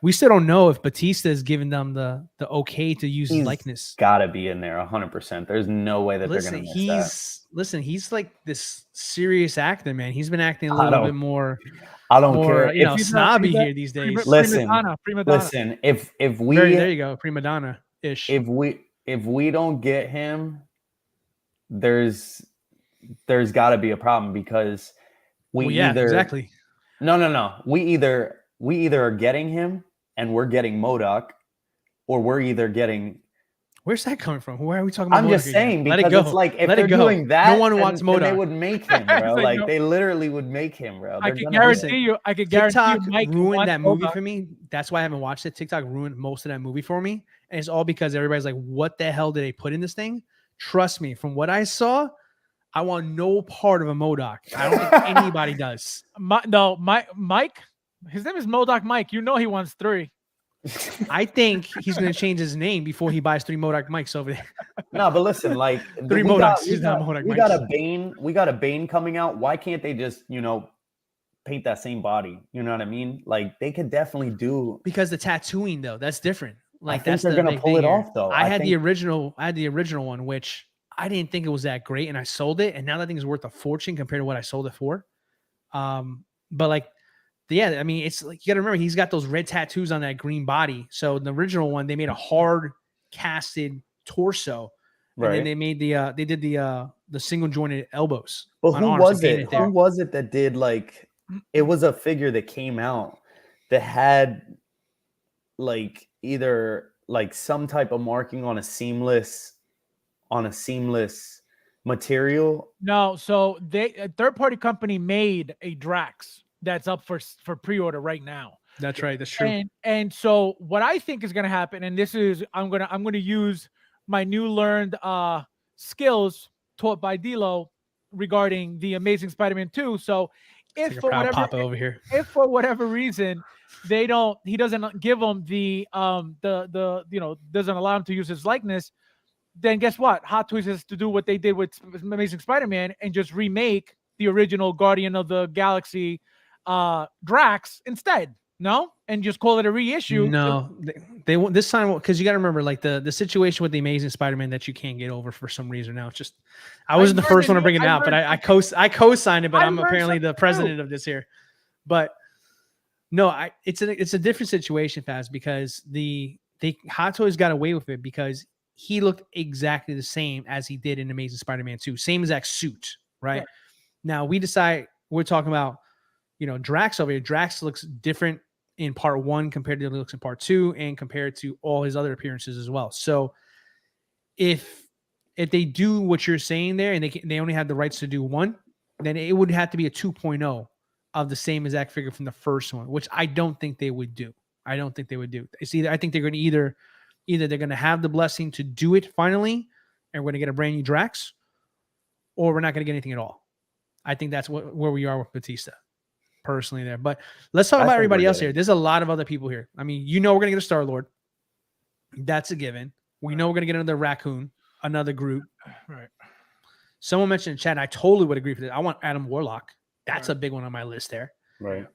We still don't know if Batista is giving them the okay to use his likeness. Got to be in there 100%. There's no way that they're going to miss that. Listen, he's like this serious actor, man. He's been acting a little bit more. I don't care. Snobby here these days. Prima donna. If we there you go, prima donna ish. If we don't get him, there's got to be a problem because exactly. No. We either are getting him and we're getting Modoc, or we're either getting. Where's that coming from? Why are we talking about? I'm just saying because it's like if they're doing that, no one wants Modoc. They would make him, bro. like they literally would make him, bro. I could guarantee you. TikTok ruined that movie for me. That's why I haven't watched it. TikTok ruined most of that movie for me, and it's all because everybody's like, "What the hell did they put in this thing?" Trust me, from what I saw, I want no part of a Modoc. I don't think anybody does. Mike. His name is Modoc Mike. You know he wants 3. I think he's going to change his name before he buys 3 Modoc Mikes over there. No, but listen, like 3 Modocs. We got a Bane coming out. Why can't they just, paint that same body? You know what I mean? Like they could definitely do because the tattooing though, that's different. Like they're going to pull it off though. I had the original one, which I didn't think it was that great, and I sold it, and now that thing is worth a fortune compared to what I sold it for. But like. Yeah, I mean, it's like you got to remember he's got those red tattoos on that green body. So the original one, they made a hard casted torso, and then they made the single jointed elbows. But who was it? Who was it that did like? It was a figure that came out that had like either like some type of marking on a seamless material. No, so a third-party company made a Drax that's up for pre-order right now. That's right. That's true. And so what I think is going to happen, and this is I'm going to use my new learned skills taught by Dilo regarding the Amazing Spider-Man 2. So if for whatever reason he doesn't give him the doesn't allow him to use his likeness, then guess what? Hot Toys has to do what they did with Amazing Spider-Man and just remake the original Guardian of the Galaxy Drax instead, and just call it a reissue. No, they won't this time because you got to remember, like the situation with the Amazing Spider-Man that you can't get over for some reason. Now it's just I wasn't the first one to bring it out, but I co-signed it. But I'm apparently the president of this here. But no, it's a different situation, Faz, because Hot Toys got away with it because he looked exactly the same as he did in Amazing Spider-Man 2, same exact suit, right? Yeah. Now we're talking about Drax over here. Drax looks different in part 1 compared to the looks in part 2 and compared to all his other appearances as well. So if they do what you're saying there and they only have the rights to do 1, then it would have to be a 2.0 of the same exact figure from the first one, which I don't think they would do. It's either, I think they're going to either they're going to have the blessing to do it finally and we're going to get a brand new Drax, or we're not going to get anything at all. I think that's where we are with Batista personally there. But let's talk about everybody else here. There's a lot of other people here. I mean, we're going to get a Star-Lord. That's a given. We know we're going to get another Raccoon, another Groot. Right. Someone mentioned in chat, I totally would agree with it. I want Adam Warlock. That's a big one on my list there. Right.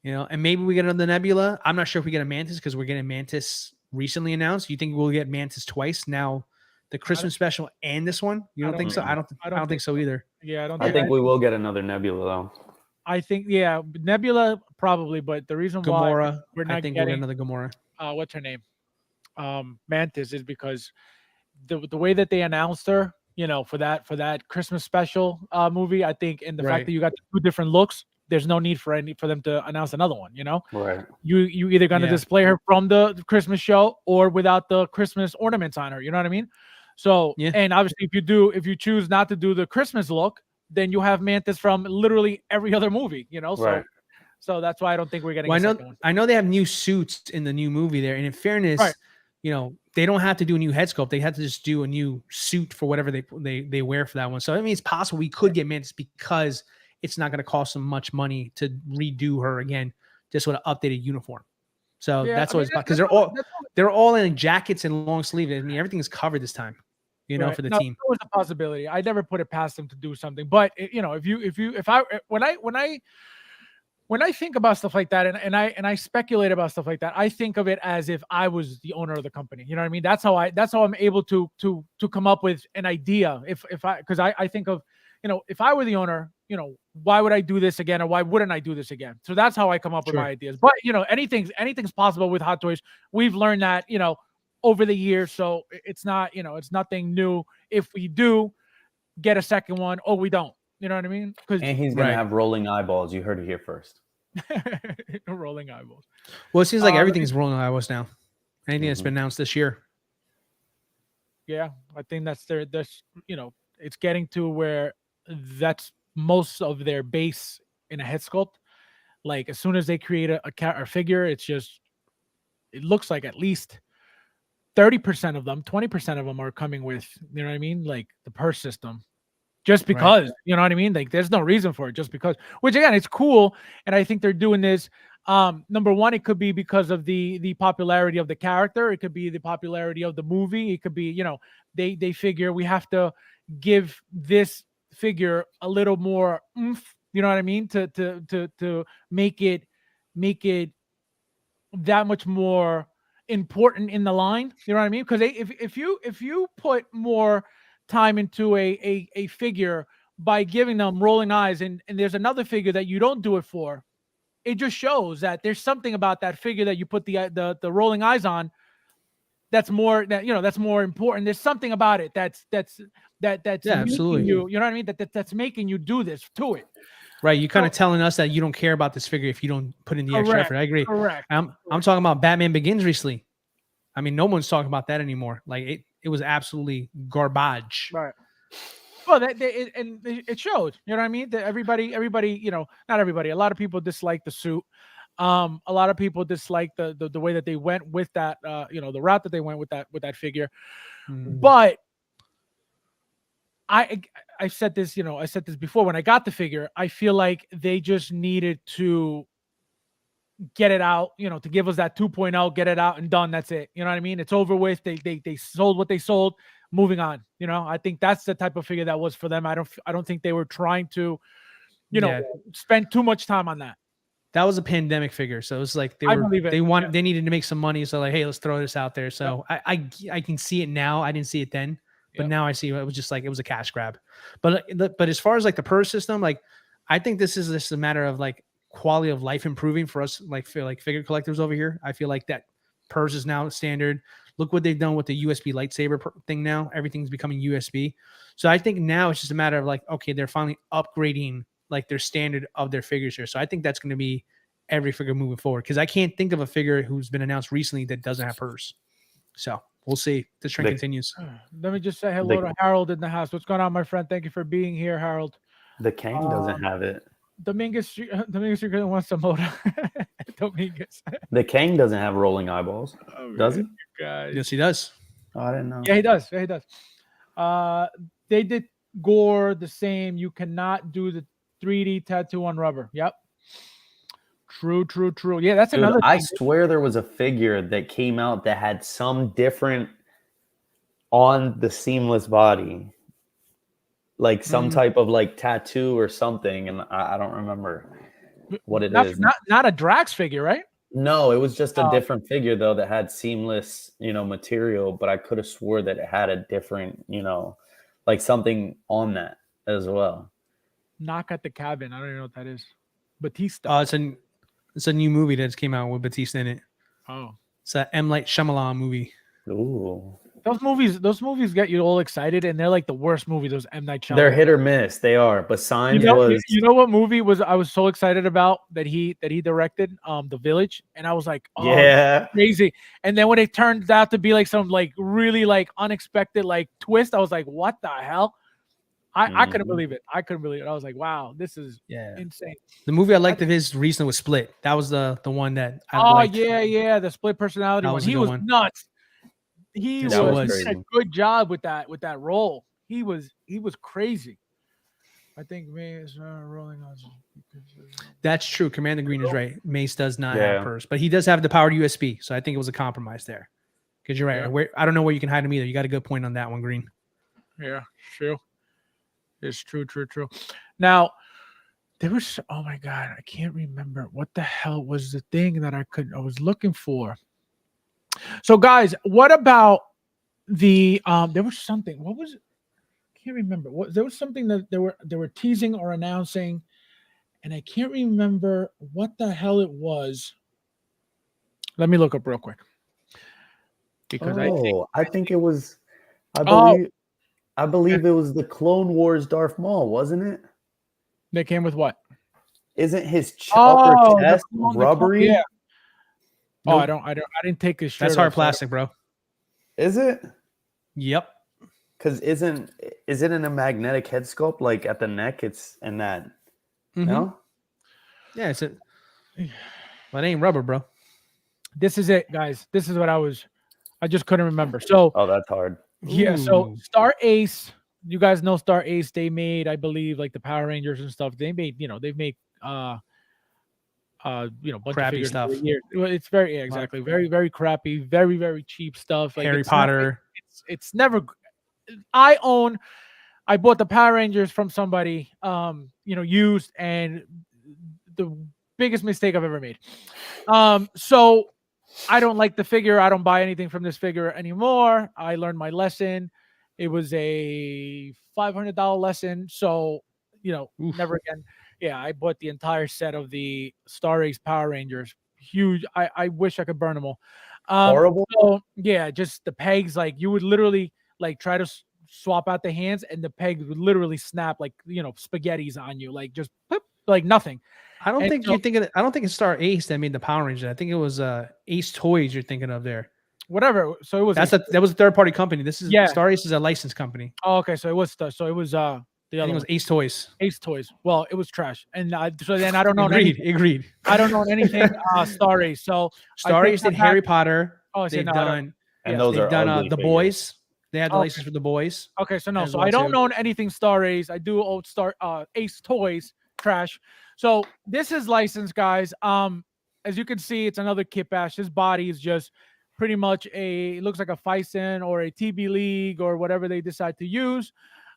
And maybe we get another Nebula. I'm not sure if we get a Mantis because we're getting Mantis recently announced. You think we'll get Mantis twice now? The Christmas special and this one? You don't think so? I don't think so either. Yeah, I think we will get another Nebula though. I think Nebula probably, but the reason Gamora, why we're not I think getting we'll get another Gamora. What's her name? Mantis is because the way that they announced her, for that Christmas special movie, I think, and the fact that you got 2 different looks, there's no need for them to announce another one. Right. You either going to display her from the Christmas show or without the Christmas ornaments on her. You know what I mean? So, and obviously, if you choose not to do the Christmas look, then you have Mantis from literally every other movie. So that's why I don't think we're getting. Well, I know they have new suits in the new movie there, and in fairness, they don't have to do a new head sculpt. They have to just do a new suit for whatever they wear for that one. So I mean, it's possible we could get Mantis because it's not going to cost them much money to redo her again, just with an updated uniform. So that's what it's about, because they're all in jackets and long sleeves. I mean, everything is covered this time, for the team. That was a possibility. I never put it past them to do something, but when I think about stuff like that, and I speculate about stuff like that, I think of it as if I was the owner of the company. You know what I mean? That's how I'm able to come up with an idea. Because I think of, if I were the owner, why would I do this again, or why wouldn't I do this again? So that's how I come up with my ideas. But anything's possible with Hot Toys. We've learned that over the years. So it's not it's nothing new. If we do get a second one, or we don't. You know what I mean? And he's going to have rolling eyeballs. You heard it here first. Rolling eyeballs. Well, it seems like everything's rolling eyeballs now. Anything that's been announced this year. Yeah, I think that's it's getting to where that's most of their base in a head sculpt. Like as soon as they create a figure, it looks like at least 30% of them, 20% of them are coming with, you know what I mean? Like the purse system. Just because, you know what I mean? Like there's no reason for it, just because, which again, it's cool. And I think they're doing this. Number one, it could be because of the popularity of the character. It could be the popularity of the movie. It could be, they figure we have to give this figure a little more oomph, you know what I mean? To make it that much more important in the line. You know what I mean? Because if you put more time into a figure by giving them rolling eyes, and there's another figure that you don't do it for, it just shows that there's something about that figure that you put the rolling eyes on that's more important. There's something about it that's absolutely you know what I mean, that's making you do this to it. Right, you kind of telling us that you don't care about this figure if you don't put in the extra effort. I agree. Correct. I'm talking about Batman Begins recently. I mean, no one's talking about that anymore. Like it was absolutely garbage. Right. Well, it showed. You know what I mean? That everybody, not everybody. A lot of people dislike the suit. A lot of people dislike the way that they went with that. The route that they went with that figure. But I said this. I said this before when I got the figure. I feel like they just needed to get it out, to give us that 2.0, get it out and done. That's it. You know what I mean? It's over with. They sold what they sold. Moving on. I think that's the type of figure that was for them. I don't think they were trying to, spend too much time on that. That was a pandemic figure. So it was like they needed to make some money. So like, hey, let's throw this out there. So I can see it now. I didn't see it then, but now I see it was just like, it was a cash grab. But as far as like the purse system, like, I think this is just a matter of like quality of life improving for us, like figure collectors over here. I feel like that purse is now standard. Look what they've done with the USB lightsaber thing now. Everything's becoming USB. So I think now it's just a matter of like, okay, they're finally upgrading like their standard of their figures here. So I think that's going to be every figure moving forward, because I can't think of a figure who's been announced recently that doesn't have hers. So we'll see. The trend continues. Let me just say hello to Harold in the house. What's going on, my friend? Thank you for being here, Harold. The Kang doesn't have it. Dominguez wants some Modoc. Dominguez. The Kang doesn't have rolling eyeballs, does he? Guys. Yes, he does. Oh, I didn't know. Yeah, he does. Yeah, he does. They did Gore the same. You cannot do the 3D tattoo on rubber. Yep. True. Yeah, that's Dude, another thing. I swear there was a figure that came out that had some different on the seamless body, like some type of like tattoo or something, and I don't remember what it is. Not a Drax figure, right? No, it was just a different figure though that had seamless, material, but I could have swore that it had a different, like something on that as well. Knock at the Cabin. I don't even know what that is. Batista. It's a new movie that just came out with Batista in it. Oh. It's a M. Night Shyamalan movie. Ooh. Those movies get you all excited, and they're like the worst movie. Those M. Night Shyamalan. They're hit or miss. They are. But Signs was. You know what movie I was so excited about that he directed? The Village, and I was like, oh, yeah, crazy. And then when it turned out to be like some like really like unexpected like twist, I was like, what the hell? I couldn't believe it. I was like, wow, this is insane. The movie I liked of his recently was Split. That was the one that I liked. Yeah, the split personality one. He was nuts. He did a good job with that role. He was crazy. I think Mace rolling on. That's true. Commander Green is right. Mace does not have hers, but he does have the powered USB. So I think it was a compromise there. Because you're right. Yeah. I don't know where you can hide him either. You got a good point on that one, Green. Yeah, true. It's true. Now, there was, oh my God, I can't remember what the hell was the thing that I was looking for. So guys, what about the, there was something, what was it? I can't remember. There was something that they were teasing or announcing, and I can't remember what the hell it was. Let me look up real quick. Because I think it was, I believe it was the Clone Wars Darth Maul, wasn't it? They came with what? Isn't his upper chest rubbery? Yeah. Oh, nope. I didn't take his shirt. That's hard plastic, bro. Is it? Yep. Because is it in a magnetic head sculpt? Like at the neck, it's in that. No. Yeah, but it ain't rubber, bro. This is it, guys. This is what I just couldn't remember. So. Oh, that's hard. Yeah, so Star Ace, you guys know Star Ace. They made, I believe, like the Power Rangers and stuff. They made, they've made, bunch crappy of stuff. It's very exactly very very crappy, very very cheap stuff. Like Harry Potter. It's never. I bought the Power Rangers from somebody, used, and the biggest mistake I've ever made. So. I don't like the figure. I don't buy anything from this figure anymore. I learned my lesson. It was a $500 lesson. So, never again. Yeah, I bought the entire set of the Star Ace Power Rangers. Huge. I wish I could burn them all. Horrible. So, yeah, just the pegs. Like you would literally like try to swap out the hands, and the pegs would literally snap like spaghettis on you, like just like nothing. I don't think it's Star Ace that made the Power Rangers. I think it was Ace Toys you're thinking of there. Whatever. So it was that was a third party company. This is Star Ace is a licensed company. Oh, okay. So it was the other one. It was Ace Toys. Ace Toys. Well, it was trash. And so then I don't know Agreed. I don't know anything Star Ace. So Star Ace did Harry Potter. Oh, they've done The figures. Boys. They had the license for The Boys. Okay, so no. So I don't know anything Star Ace. I do old Ace Toys. Trash. So this is licensed, guys. As you can see, it's another kit bash. His body is just pretty much it looks like a Fison or a TB League or whatever they decide to use.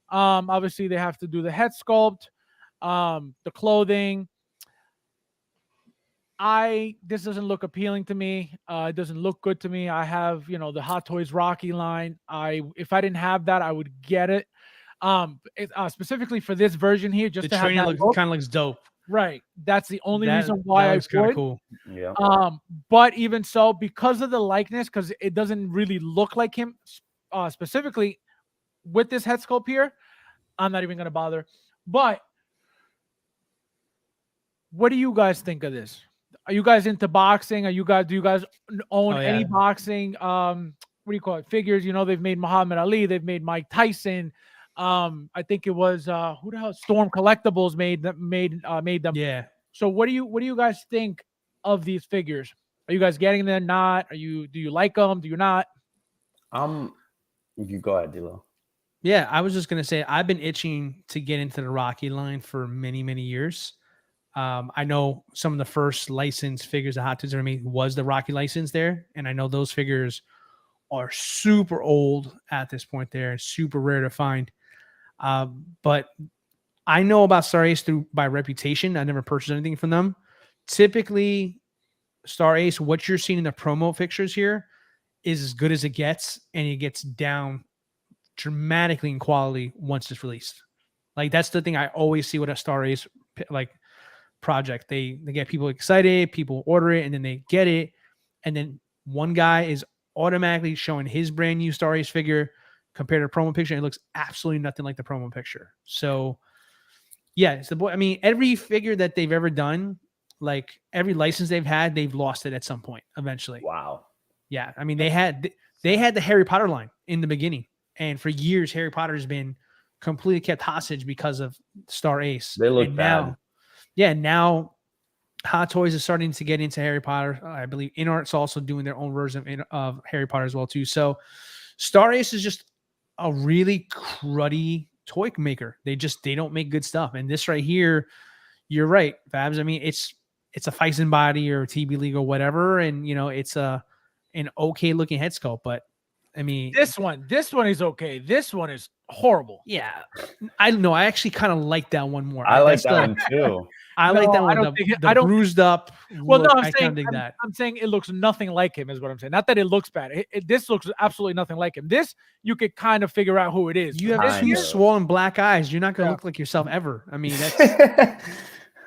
Obviously they have to do the head sculpt, the clothing. This doesn't look appealing to me. It doesn't look good to me. I have, the Hot Toys Rocky line. If I didn't have that, I would get it. Specifically for this version here, just the to have that kind of looks dope. Right. That's the only reason why I would. Kind of cool. Yeah. But even so, because of the likeness, because it doesn't really look like him, specifically with this head sculpt here, I'm not even gonna bother. But what do you guys think of this? Are you guys into boxing? Do you guys own Oh, any yeah. boxing what do you call it, figures? You know, they've made Muhammad Ali, they've made Mike Tyson. I think it was who the hell, Storm Collectibles made them. Yeah. So what do you guys think of these figures? Are you guys getting them? Not? Do you like them? Do you not? You go ahead, D'Lo. Yeah, I was just gonna say I've been itching to get into the Rocky line for many, many years. I know some of the first licensed figures that Hot Toys ever made was the Rocky license there, and I know those figures are super old at this point. There, super rare to find. But I know about Star Ace by reputation. I never purchased anything from them. Typically, Star Ace, what you're seeing in the promo pictures here is as good as it gets, and it gets down dramatically in quality once it's released. Like that's the thing I always see with a Star Ace like project. They get people excited, people order it, and then they get it, and then one guy is automatically showing his brand new Star Ace figure compared to a promo picture, and it looks absolutely nothing like the promo picture. So yeah, it's the boy. I mean, every figure that they've ever done, like every license they've had, they've lost it at some point eventually. Wow. Yeah, I mean they had the Harry Potter line in the beginning, and for years Harry Potter has been completely kept hostage because of Star Ace. They look and bad. Now Hot Toys is starting to get into Harry Potter. I believe InArt's also doing their own version of Harry Potter as well too. So Star Ace is just a really cruddy toy maker. They don't make good stuff. And this right here, you're right, Fabs. I mean, it's a Fison body or a TB League or whatever, and you know it's an okay looking head sculpt. But I mean, This one is okay. This one is horrible. yeah, I don't know. I actually kind of like that one more. I like that one too. I like that one. The bruised up. Well, look, no, I kind of dig that. I'm saying it looks nothing like him, is what I'm saying. Not that it looks bad. This looks absolutely nothing like him. This, you could kind of figure out who it is. You have Kinda. two swollen black eyes. You're not going to look like yourself ever. I mean, that's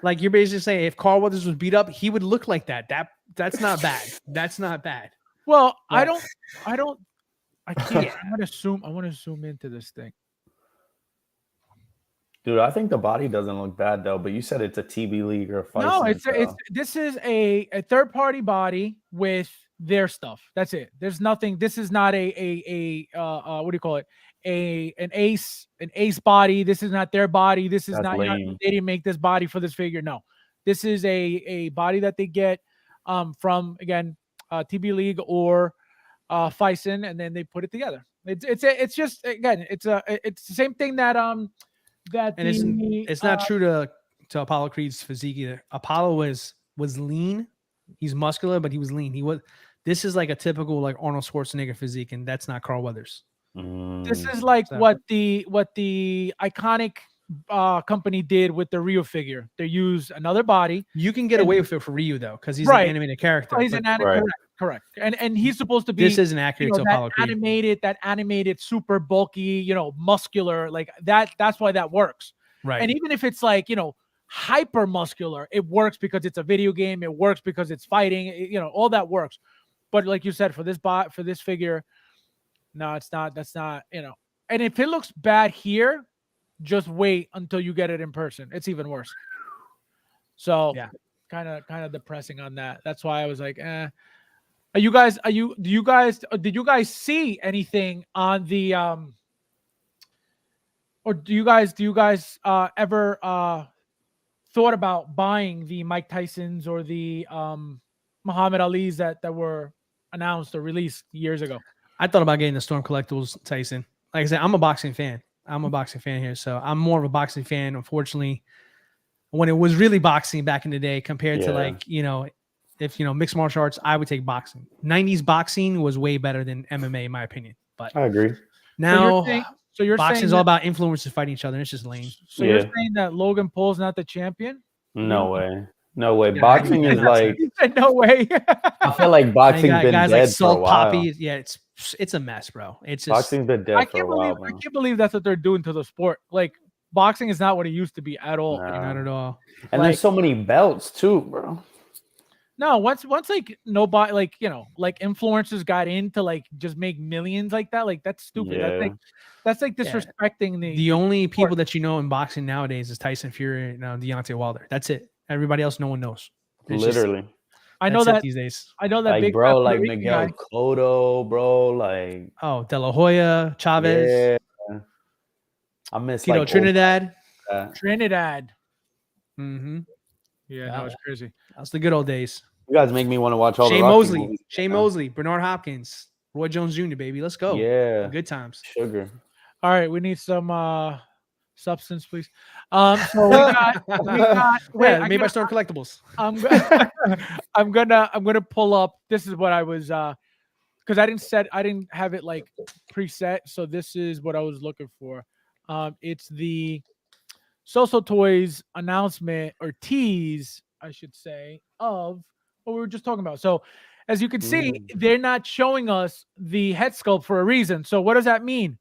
like you're basically saying if Carl Weathers was beat up, he would look like that. That's not bad. That's not bad. Well, But- I can't. I want to zoom into this thing. Dude, I think the body doesn't look bad though, but you said it's a TB League or a fight. No, this is a third party body with their stuff. That's it. There's nothing. This is not a what do you call it? An ace body. This is not their body. This is not lame. they didn't make this body for this figure. No, this is a body that they get from, again, TB League or Fison, and then they put it together. It's just, again, it's the same thing that it's not true to Apollo Creed's physique either. Apollo was lean. He's muscular, but he was lean. This is like a typical like Arnold Schwarzenegger physique, and that's not Carl Weathers. This is like what the iconic company did with the Ryu figure. They use another body. You can get away with it for Ryu though, because he's Right. an animated character. Oh, he's an animated, correct. And he's supposed to be. This isn't accurate to Apollo Creed. That animated, super bulky, muscular, like that. That's why that works. Right. And even if it's like, hyper muscular, it works because it's a video game. It works because it's fighting. All that works. But like you said, for this figure, no, it's not. That's not. And if it looks bad here, just wait until you get it in person. It's even worse. So yeah, kind of depressing on that. That's why I was like, did you guys see anything on the or do you guys ever thought about buying the Mike Tysons or the Muhammad Ali's that were announced or released years ago? I thought about getting the Storm Collectibles Tyson. Like I said, I'm a boxing fan. Here, so I'm more of a boxing fan. Unfortunately, when it was really boxing back in the day, compared to like if mixed martial arts, I would take boxing. 90s boxing was way better than MMA, in my opinion. But I agree. Now, so you're boxing saying is all about influencers fighting each other. It's just lame. So you're saying that Logan Paul's not the champion? No way. No way. Boxing is like no way. I feel like boxing's been guys dead like for a Salt while. Poppy. Yeah, it's a mess, bro. It's just Boxing's been dead for a while. I can't believe that's what they're doing to the sport. Like, boxing is not what it used to be at all. No. Not at all. And there's so many belts too, bro. No, once like nobody, like like influencers got into like just make millions like that, like that's stupid. Yeah. That's like disrespecting the only people that in boxing nowadays is Tyson Fury and Deontay Wilder. That's it. Everybody else, no one knows. It's just- Literally. I know that's it that. these days. I know that Like, big bro, fat like Puerto Rican Miguel guy. Cotto, bro. Like, Oh, De La Hoya, Chavez, yeah. I miss Tito like Trinidad. Trinidad. Mm-hmm. Yeah, Yeah. no, it's crazy. That's the good old days. You guys make me want to watch all the Shane Rocky Mosley, movies. Shane now. Mosley, Bernard Hopkins, Roy Jones Jr. Baby, let's go. Yeah. Good times. Sugar. All right, we need some substance, please. So we got. Wait, Yeah, made by Storm Collectibles. I'm I'm gonna pull up. This is what I was because I didn't have it like preset. So this is what I was looking for. It's the Soso Toys announcement or tease, I should say, of what we were just talking about. So as you can see, they're not showing us the head sculpt for a reason. So what does that mean?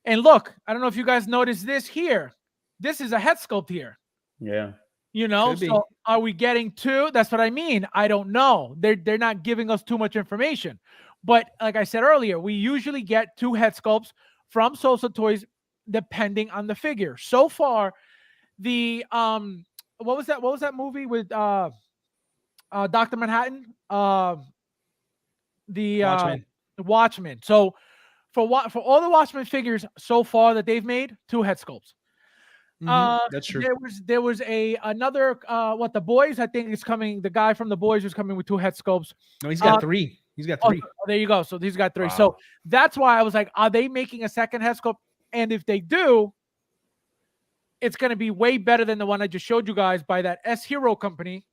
And look, I don't know if you guys noticed this here. This is a head sculpt here. Yeah. You know, Could be. so are we getting two? That's what I mean. I don't know. They're not giving us too much information. But like I said earlier, we usually get two head sculpts from Sosa Toys depending on the figure. So far, the what was that movie with Dr. Manhattan? The Watchmen. Watchmen. So for all the Watchmen figures so far that they've made, two head sculpts. That's true. There was another what the boys, I think is coming. The guy from the boys is coming with two head sculpts. No, he's got three. He's got three. There you go. So he's got three. Wow. So that's why I was like, are they making a second head sculpt? And if they do, it's going to be way better than the one I just showed you guys by that S Hero company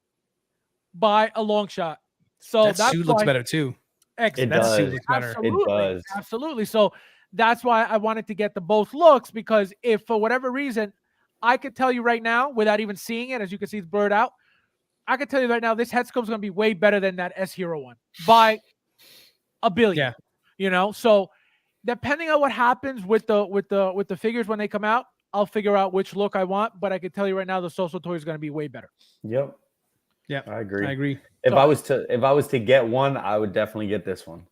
by a long shot. So That that's suit why, looks better too. It That does. suit looks better. Absolutely, It does. absolutely. So that's why I wanted to get the both looks, because if for whatever reason, I could tell you right now without even seeing it, as you can see, it's blurred out. I could tell you right now, this head sculpt is going to be way better than that S Hero one by a billion. Yeah. You know, so depending on what happens with the figures when they come out, I'll figure out which look I want. But I can tell you right now, the Soso Toy is going to be way better. Yep. Yeah, I agree. I agree. If I was to get one, I would definitely get this one.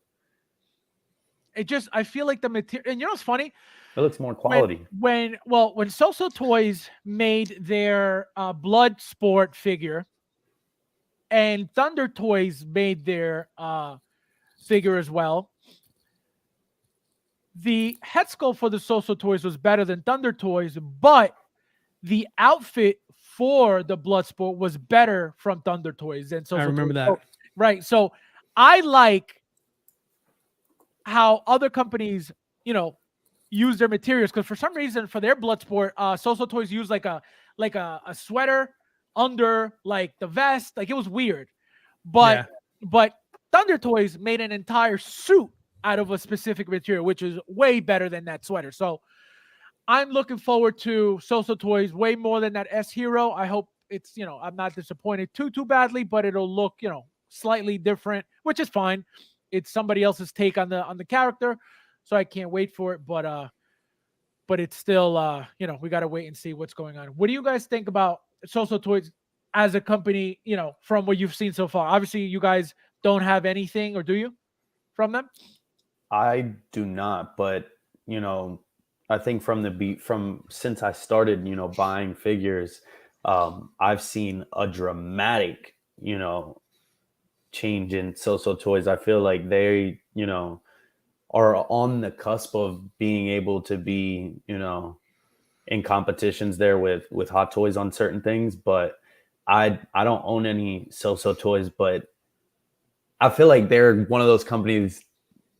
I feel like the material, and you know what's funny? It looks more quality. When Soso Toys made their Blood Sport figure, and Thunder Toys made their figure as well, the head sculpt for the Soso Toys was better than Thunder Toys, but the outfit for the Blood Sport was better from Thunder Toys than Soso I remember Toys. that. So, right. So I like how other companies, you know, use their materials, because for some reason for their Blood Sport, Soso Toys use like a sweater under like the vest. Like it was weird. But Thunder Toys made an entire suit out of a specific material, which is way better than that sweater. So I'm looking forward to Soso Toys way more than that S Hero. I hope it's, you know, I'm not disappointed too badly, but it'll look, you know, slightly different, which is fine. It's somebody else's take on the character, so I can't wait for it. But it's still, you know, we got to wait and see what's going on. What do you guys think about Soso Toys as a company, you know, from what you've seen so far? Obviously, you guys don't have anything, or do you, from them? I do not, but you know, I think from since I started, you know, buying figures, I've seen a dramatic, you know, change in Soso Toys. I feel like they, you know, are on the cusp of being able to be, you know, in competitions there with Hot Toys on certain things. But I don't own any Soso Toys, but I feel like they're one of those companies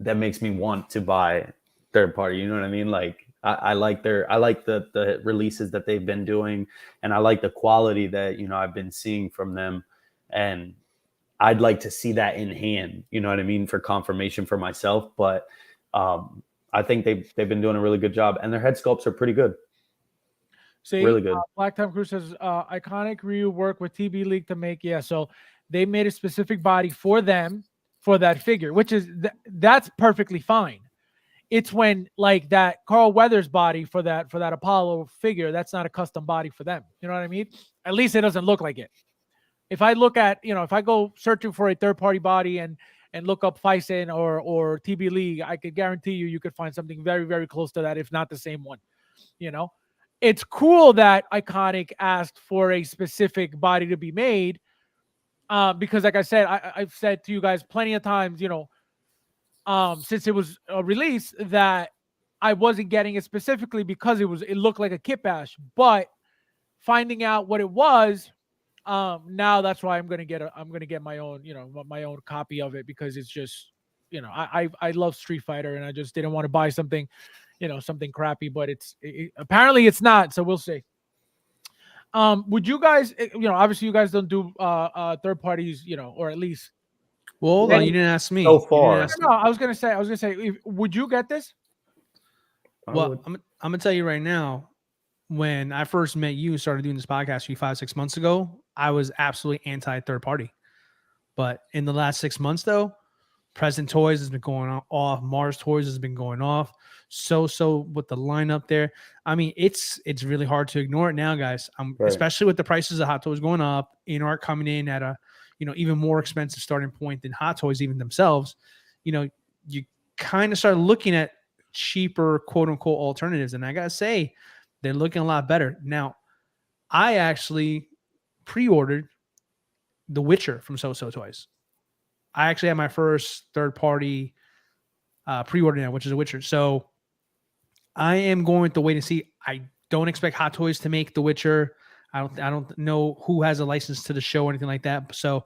that makes me want to buy third party. You know what I mean? Like I like the releases that they've been doing, and I like the quality that, you know, I've been seeing from them, and I'd like to see that in hand, you know what I mean, for confirmation for myself. But I think they've been doing a really good job, and their head sculpts are pretty good. See, really good. Black Time Crew says iconic Ryu work with TB League to make, so they made a specific body for them for that figure, which is that's perfectly fine. It's when like that Carl Weathers body for that Apollo figure, that's not a custom body for them. You know what I mean? At least it doesn't look like it. If I look at, you know, if I go searching for a third party body and look up Faisen or TB League, I could guarantee you could find something very, very close to that, if not the same one, you know? it's cool that Iconic asked for a specific body to be made. Because like I said, I've said to you guys plenty of times, since it was released, that I wasn't getting it specifically because it looked like a kit bash. But finding out what it was, now that's why I'm gonna get my own, my own copy of it, because it's just, I love Street Fighter, and I just didn't want to buy something, something crappy, but apparently it's not. So we'll see. Would you guys, obviously you guys don't do third parties, or at least. Well, hold on, you didn't ask me. So You didn't far. ask No, I was gonna say, would you get this? Well, I'm gonna tell you right now. When I first met you, started doing this podcast 5-6 months ago, I was absolutely anti third party. But in the last 6 months, though, Present Toys has been going off. Mars Toys has been going off. So with the lineup there. I mean, it's really hard to ignore it now, guys. Right. Especially with the prices of Hot Toys going up, InArt coming in at a even more expensive starting point than Hot Toys even themselves. You kind of start looking at cheaper quote unquote alternatives, and I gotta say, they're looking a lot better. Now, I actually pre-ordered The Witcher from So Toys. I actually had my first third-party pre-order now, which is The Witcher. So I am going to wait and see. I don't expect Hot Toys to make The Witcher. I don't know who has a license to the show or anything like that. So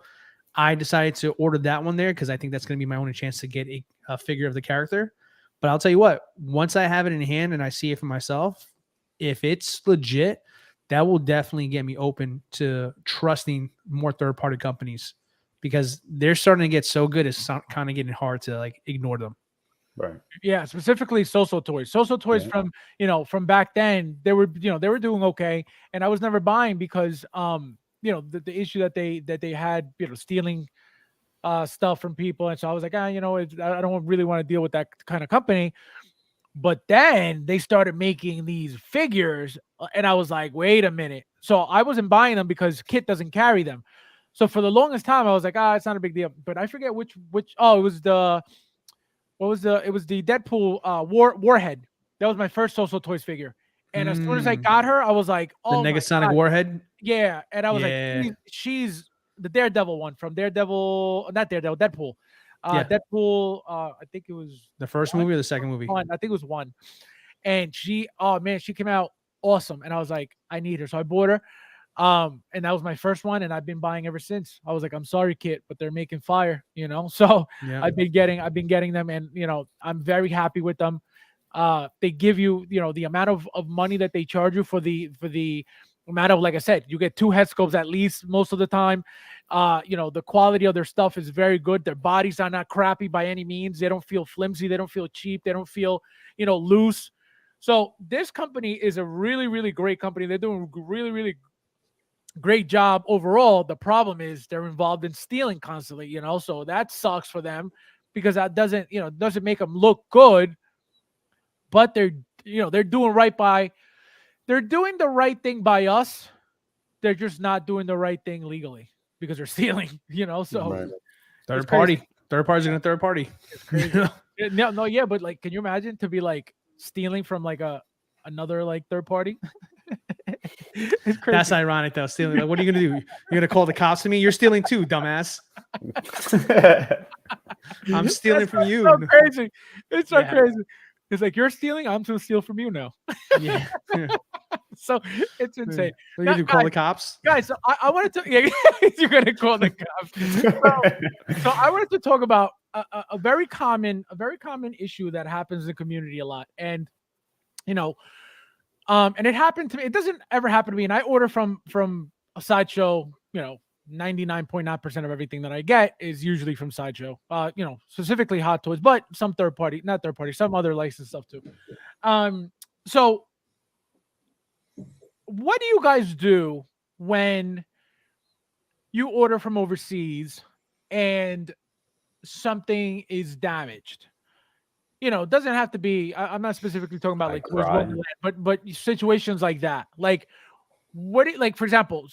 I decided to order that one there because I think that's going to be my only chance to get a figure of the character. But I'll tell you what, once I have it in hand and I see it for myself, if it's legit, that will definitely get me open to trusting more third-party companies, because they're starting to get so good, it's kind of getting hard to like ignore them. Right. Yeah, specifically So Toys. So Toys, yeah. from back then, they were doing okay, and I was never buying because the issue that they had, stealing stuff from people, and so I was like, I don't really want to deal with that kind of company. But then they started making these figures, and I was like, wait a minute. So I wasn't buying them because Kit doesn't carry them. So for the longest time, I was like, it's not a big deal. But I forget which. Oh, it was the Deadpool Warhead. That was my first So Toys figure. And as soon as I got her, I was like, the Negasonic Warhead. Yeah, and I was like, she's the Daredevil one from Deadpool. Deadpool, I think it was the first movie or the second movie. I think it was one. And she came out awesome. And I was like, I need her. So I bought her. And that was my first one, and I've been buying ever since. I was like, I'm sorry, Kit, but they're making fire, So yeah. I've been getting them, and I'm very happy with them. They give you, the amount of money that they charge you for the amount of, like I said, you get 2 head sculpts at least most of the time. The quality of their stuff is very good. Their bodies are not crappy by any means. They don't feel flimsy. They don't feel cheap. They don't feel, loose. So this company is a really, really great company. They're doing really, really great job overall. The problem is they're involved in stealing constantly, so that sucks for them, because that doesn't make them look good. But they're doing they're doing the right thing by us. They're just not doing the right thing legally because they're stealing, so Right. Third party's gonna third party. It's crazy. No, yeah, but like, can you imagine to be like stealing from like another like third party? It's crazy. That's ironic though. Stealing. Like, what are you gonna do? You're gonna call the cops on me? You're stealing too, dumbass. I'm stealing from you. So crazy. It's so crazy. It's like, you're stealing. I'm going to steal from you now. Yeah. So it's insane. What are you gonna do? Call the cops, guys? So I wanted to. Yeah, you're gonna call the cops. So I wanted to talk about a very common issue that happens in the community a lot, and and it happened to me. It doesn't ever happen to me, and I order from a Sideshow. 99.9% of everything that I get is usually from Sideshow. Specifically Hot Toys, but some not third party, some other licensed stuff too. So what do you guys do when you order from overseas and something is damaged? It doesn't have to be. I'm not specifically talking about like but situations like that. Like, for example,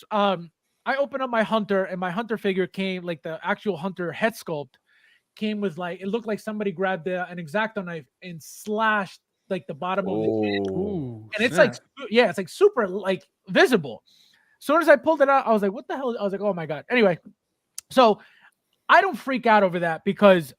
I opened up my Hunter, and my Hunter figure came, like the actual Hunter head sculpt came with, like, it looked like somebody grabbed an X-Acto knife and slashed like the bottom of the chin. Ooh, And it's like, yeah, it's like super like visible. As soon as I pulled it out, I was like, what the hell? I was like, oh my God. Anyway, so I don't freak out over that because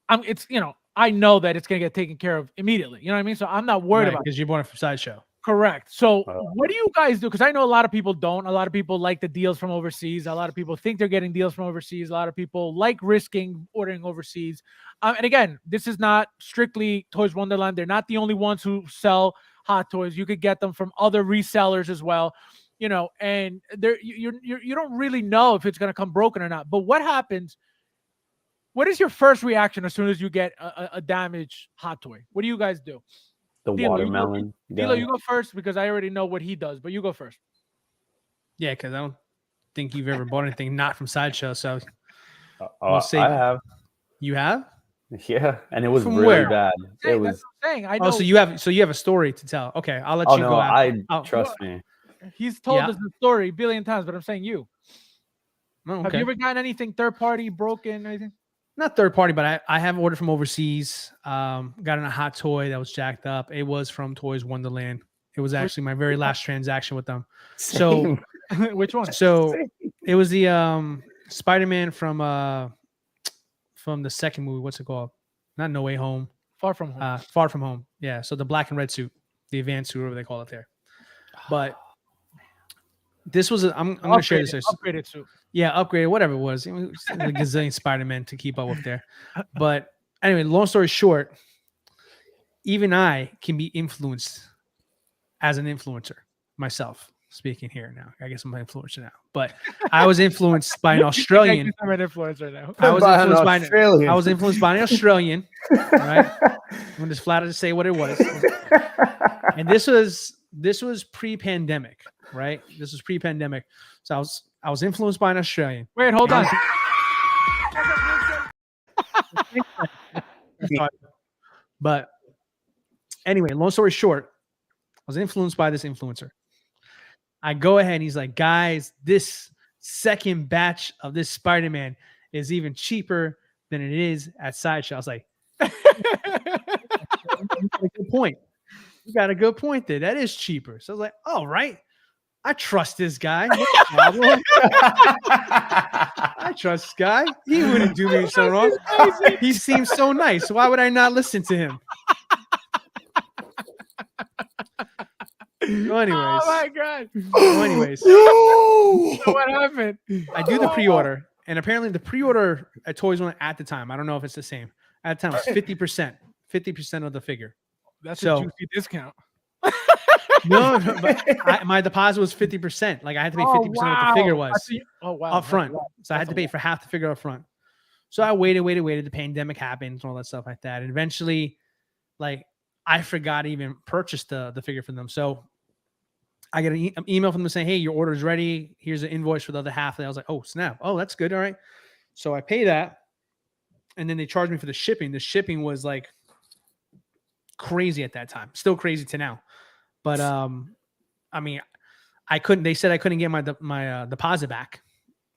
it's, I know that it's going to get taken care of immediately. You know what I mean? So I'm not worried about it. Because you're born from Sideshow. Correct. So what do you guys do? Because I know a lot of people don't. A lot of people like the deals from overseas. A lot of people think they're getting deals from overseas. A lot of people like risking ordering overseas. And again, this is not strictly Toys Wonderland. They're not the only ones who sell hot toys. You could get them from other resellers as well. And you don't really know if it's going to come broken or not. But what happens? What is your first reaction as soon as you get a damaged hot toy? What do you guys do? The watermelon. Dilo, you go first because I already know what he does, but you go first. Yeah, because I don't think you've ever bought anything not from Sideshow. So I have. You have? Yeah, and it was From really where? bad. Hey, It was. that's what I'm saying. I know. Oh, so you have a story to tell. Okay, I'll let Oh you no, go out. trust me. He's told us the story a billion times, but I'm saying you. Oh, okay. Have you ever gotten anything third party, broken, anything? Not third party, but I have ordered from overseas. Got in a hot toy that was jacked up. It was from Toys Wonderland. It was actually my very last transaction with them. So which one? So it was the Spider-Man from the second movie. What's it called? Not No Way Home. Far From Home. Far From Home. Yeah. So the black and red suit, the advanced suit, whatever they call it there. But this was I'm going to share this. Upgraded suit. Yeah, upgraded, whatever it was. It was a gazillion Spider-Man to keep up with there. But anyway, long story short, even I can be influenced as an influencer myself. Speaking here now, I guess I'm an influencer now. But I was influenced by an Australian. I'm an influencer now. I was influenced by an Australian. Right? I'm just flat out to say what it was. And this was pre-pandemic, right? This was pre-pandemic. So I was influenced by an Australian. Wait, hold on. But anyway, long story short, I was influenced by this influencer. I go ahead and he's like, guys, this second batch of this Spider-Man is even cheaper than it is at Sideshow. I was like, you got a good point. You got a good point there. That is cheaper. So I was like, all right. I trust this guy. No problem. I trust this guy. He wouldn't do me so wrong. He seems so nice. Why would I not listen to him? So anyways. Oh my God. So anyways. So what happened? I do the pre-order, and apparently the pre-order at Toys One at the time, I don't know if it's the same. At the time, it was 50% of the figure. That's a juicy discount. No, but my deposit was 50%. Like I had to pay 50% of what the figure was up front. So I had to pay for half the figure up front. So I waited. The pandemic happened and all that stuff like that. And eventually, like I forgot to even purchase the figure from them. So I get an email from them saying, hey, your order is ready. Here's an invoice for the other half. And I was like, oh, snap. Oh, that's good. All right. So I pay that. And then they charged me for the shipping. The shipping was like crazy at that time. Still crazy to now. But I mean, they said I couldn't get my deposit back.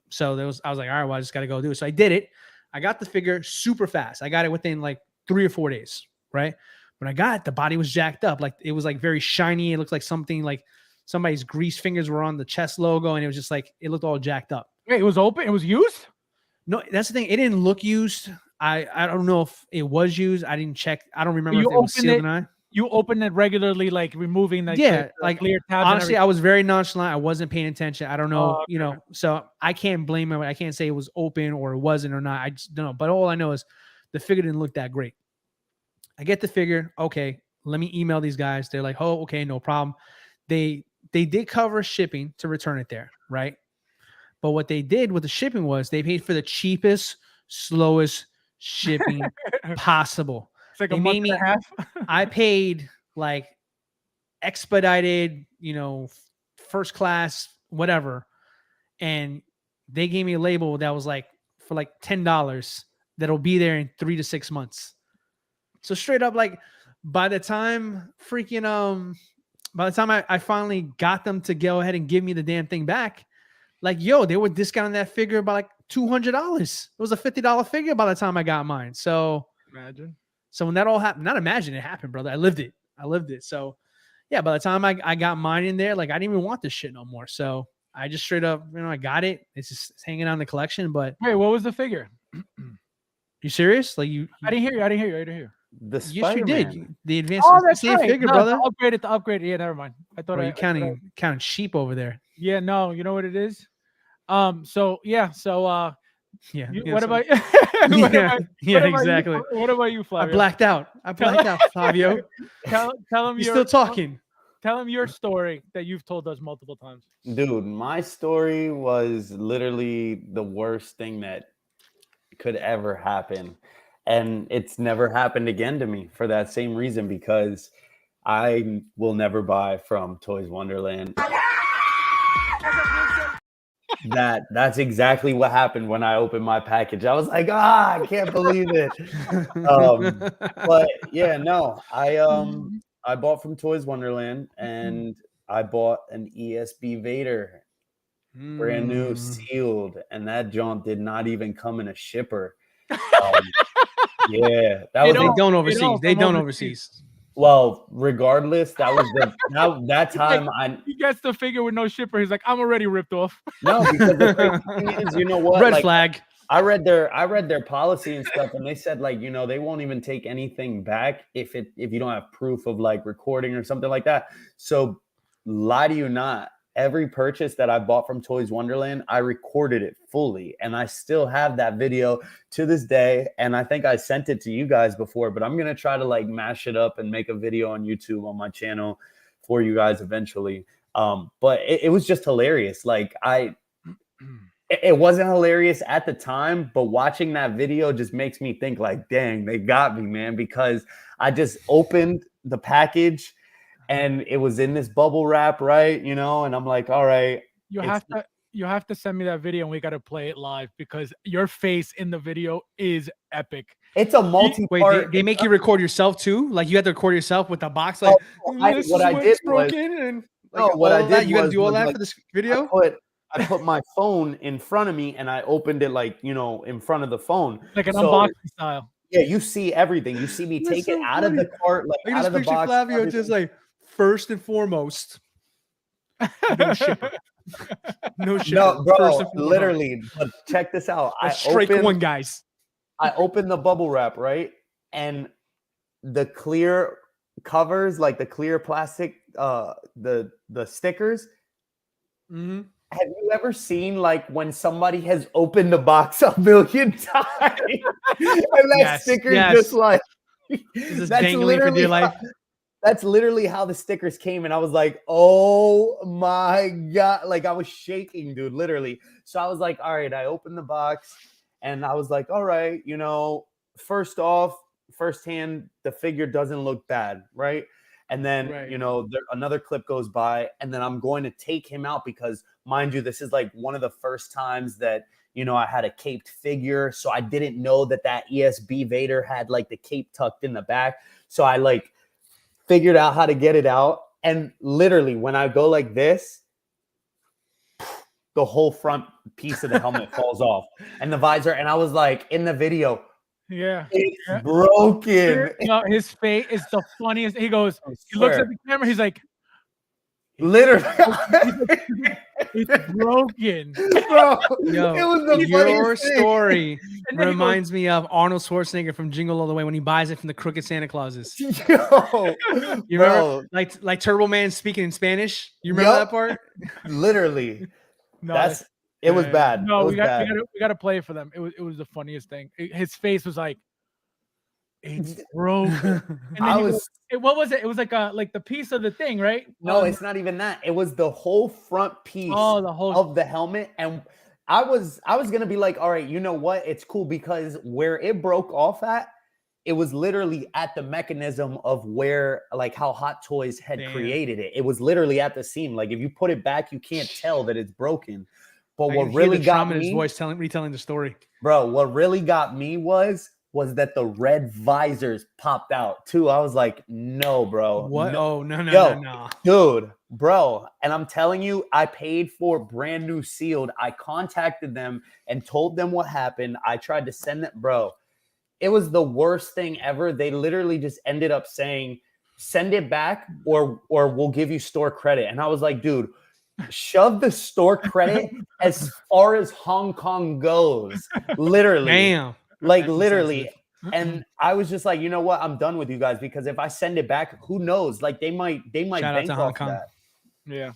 So I was like, all right, well, I just got to go do it. So I did it. I got the figure super fast. I got it within like 3 or 4 days. Right. When I got it, the body was jacked up. Like it was like very shiny. It looked like something like somebody's grease fingers were on the chest logo. And it was just like, it looked all jacked up. Wait, it was open? It was used? No, that's the thing. It didn't look used. I don't know if it was used. I didn't check. I don't remember if it was sealed or not. You open it regularly, like removing the clear tabs. Honestly, I was very nonchalant. I wasn't paying attention. I don't know, so I can't blame him. I can't say it was open or it wasn't or not. I just don't know. But all I know is the figure didn't look that great. I get the figure. Okay, let me email these guys. They're like, oh, okay, no problem. They did cover shipping to return it there, right? But what they did with the shipping was they paid for the cheapest, slowest shipping possible. It's like a month and a half. I paid like expedited, first class, whatever. And they gave me a label that was like for like $10 that'll be there in 3 to 6 months. So straight up, like by the time I finally got them to go ahead and give me the damn thing back, like, they were discounting that figure by like $200. It was a $50 figure by the time I got mine. So imagine. So when that all happened, not imagine it happened, brother. I lived it. So yeah, by the time I got mine in there, like I didn't even want this shit no more. So I just straight up, I got it. It's hanging out in the collection. But Wait, what was the figure? you serious? Like I didn't hear you. I didn't hear you. The yes, you Spider-Man. did. The advanced Oh, that's same right. figure, No, brother. The upgrade. Yeah, never mind. I thought Are you counting sheep over there? Yeah, no, you know what it is? So yeah, so Yeah. what about Exactly. What about you, Flavio? I blacked out, Flavio. Tell him You're still talking. Tell him your story that you've told us multiple times. Dude, my story was literally the worst thing that could ever happen. And it's never happened again to me for that same reason, because I will never buy from Toys Wonderland. That's exactly what happened when I opened my package. I was like, I can't believe it. But yeah, no, I bought from Toys Wonderland, and I bought an ESB Vader, brand new, sealed, and that jaunt did not even come in a shipper. Yeah, they don't overseas. Well, regardless, that was that time he gets the figure with no shipper. He's like, I'm already ripped off. No, because the crazy thing is, you know what? Red flag. I read their policy and stuff, and they said, like, they won't even take anything back if you don't have proof of like recording or something like that. So lie to you not, every purchase that I bought from Toys Wonderland, I recorded it fully, and I still have that video to this day. And I think I sent it to you guys before, but I'm gonna try to like mash it up and make a video on YouTube on my channel for you guys eventually. But it was just hilarious. Like it wasn't hilarious at the time, but watching that video just makes me think like, dang, they got me, man, because I just opened the package and it was in this bubble wrap, right? And I'm like, all right. You have to send me that video, and we got to play it live, because your face in the video is epic. It's a multi-part. Wait, they make you record yourself too? Like you have to record yourself with the box? Like, what I did was, you got to do all that for this video? I put my phone in front of me, and I opened it like, in front of the phone. Like an unboxing style. Yeah, you see everything. You see me take it out of the cart, like out of the box. Flavio just like, first and foremost, no shipper. No shipper. No, bro, literally. But check this out. Guys. I opened the bubble wrap, right? And the clear covers, like the clear plastic, the stickers. Mm-hmm. Have you ever seen like when somebody has opened the box a million times and that sticker just like that's dangling for dear life? That's literally how the stickers came, and I was like, oh my God. Like I was shaking, dude, literally. So I was like, all right, I opened the box and I was like, all right, first off, firsthand, the figure doesn't look bad, right? And then, another clip goes by, and then I'm going to take him out because, mind you, this is like one of the first times that, I had a caped figure. So I didn't know that ESB Vader had like the cape tucked in the back. So I like figured out how to get it out. And literally when I go like this, the whole front piece of the helmet falls off and the visor. And I was like, in the video, it's broken. No, his face is the funniest. He goes, he looks at the camera. He's like, literally, it's broken. Bro, it was your story reminds me of Arnold Schwarzenegger from Jingle All the Way when he buys it from the crooked Santa Clauses. Yo, you remember, like Turbo Man speaking in Spanish? You remember that part? Literally, no, it was bad. No, we got to play it for them. It was the funniest thing. His face was like, it's broken. And then what was it? It was like the piece of the thing, right? No, it's not even that. It was the whole front piece of the helmet. And I was gonna be like, all right, you know what? It's cool, because where it broke off at, it was literally at the mechanism of where, like, how Hot Toys had created it. It was literally at the seam. Like, if you put it back, you can't tell that it's broken. But what really got me, his voice retelling the story, bro, what really got me was that the red visors popped out too. I was like, no, bro. What? No. Oh, no. Dude, bro. And I'm telling you, I paid for brand new sealed. I contacted them and told them what happened. I tried to send it, bro. it was the worst thing ever. They literally just ended up saying, send it back or we'll give you store credit. And I was like, dude, shove the store credit as far as Hong Kong goes. Literally. Damn. Like That's literally. insensitive. And I was just like, you know what? I'm done with you guys because if I send it back, who knows? Like they might Shout out bank to Hong off Kong. that. Yeah.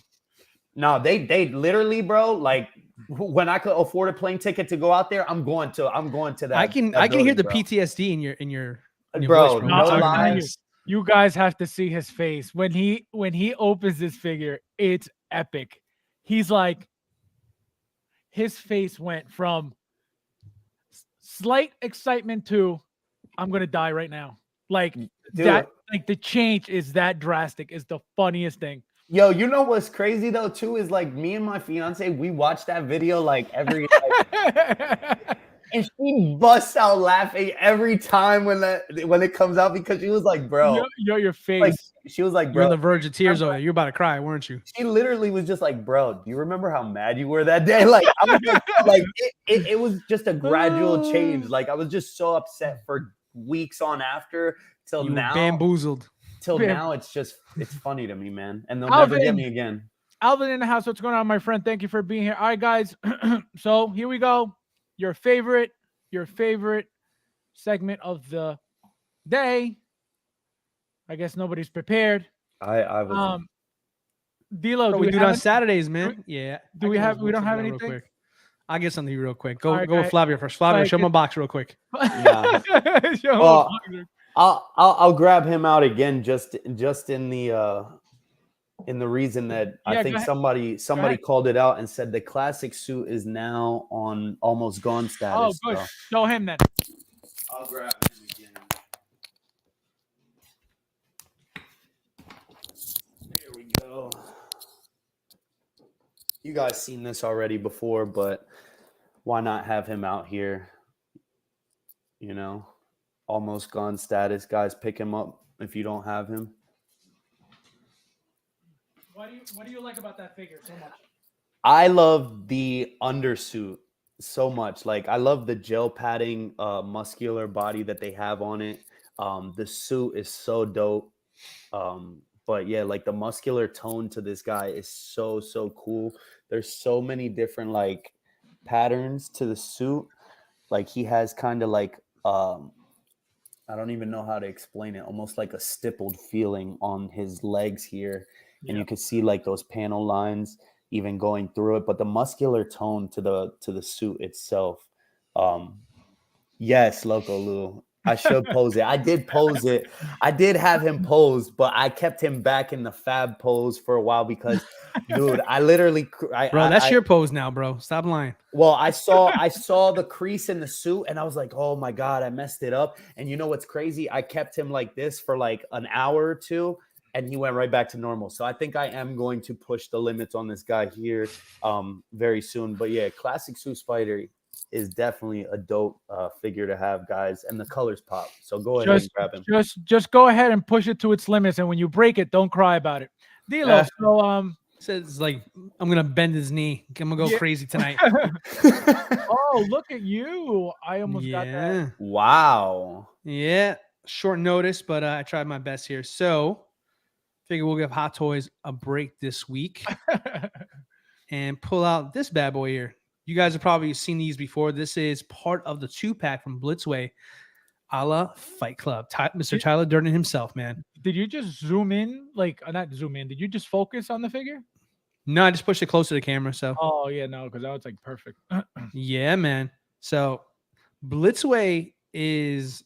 No, they literally, bro, like when I could afford a plane ticket to go out there, I'm going to that. I can building, hear the bro. PTSD in your Bro, voice, bro. no You're talking lie. about you, this. you guys have to see his face when he opens this figure. It's epic. He's like, his face went from slight excitement to I'm gonna die right now. Like Dude. that, like the change is that drastic. Is the funniest thing. Yo, you know what's crazy though too is like me and my fiance, we watch that video like every and she busts out laughing every time when it comes out because she was like, bro, your face. like she was like, You're bro, on the verge of tears over there. You're about to cry, weren't you? she literally was just like, bro, do you remember how mad you were that day? Like I was like it was just a gradual change. Like I was just so upset for weeks on after till You were now. bamboozled. Till Man. now, it's funny to me, man. And they'll never get me again. Alvin in the house. What's going on, my friend? Thank you for being here. All right, guys. So here we go. Your favorite segment of the day. I guess nobody's prepared. I was D'Lo, Bro, do we we do it have on any- Saturdays, man. Yeah. do I we can have- just we look don't have something real anything? quick. I'll get something real quick. Go All right, go with guys. Flavio first. Flavio, Like show it- my box real quick. Yeah. Show Well, us. I'll grab him out again just in the reason that Yeah, I go think ahead. somebody ahead. called it out and said the classic suit is now on almost gone Oh, status. good. So Show him then. I'll grab him again. There we go. You guys seen this already before, but why not have him out here? You know, almost gone status. Guys, pick him up if you don't have him. What do you like about that figure so much? I love the undersuit so much. Like I love the gel padding, muscular body that they have on it. The suit is so dope. But yeah, like the muscular tone to this guy is so cool. There's so many different like patterns to the suit. Like he has kind of like I don't even know how to explain it. Almost like a stippled feeling on his legs here. And you can see like those panel lines even going through it, but the muscular tone to the suit itself. Yes, Loco Lou. I should pose it. I did pose it. I did have him pose, but I kept him back in the fab pose for a while because, dude, I literally, Bro, that's your pose now, bro. Stop lying. Well, I saw the crease in the suit and I was like, oh my God, I messed it up. And you know what's crazy? I kept him like this for like an hour or two and he went right back to normal. So I think I am going to push the limits on this guy here very soon. But yeah, classic suit spider is definitely a dope figure to have, guys. And the colors pop. So go ahead and grab him. Just go ahead and push it to its limits. And when you break it, don't cry about it. D'Lo, so Says like I'm gonna bend his knee. I'm gonna go crazy tonight. oh, look at you. I almost got that. Wow. Yeah. Short notice, but I tried my best here. So figure we'll give Hot Toys a break this week and pull out this bad boy here. You guys have probably seen these before. This is part of the 2-pack from Blitzway, a la Fight Club. Mr. Tyler Durden himself, man. Did you just zoom in? Like, not zoom in. Did you just focus on the figure? No, I just pushed it close to the camera. So, oh, yeah, no, because that was like perfect. yeah, man. So, Blitzway is.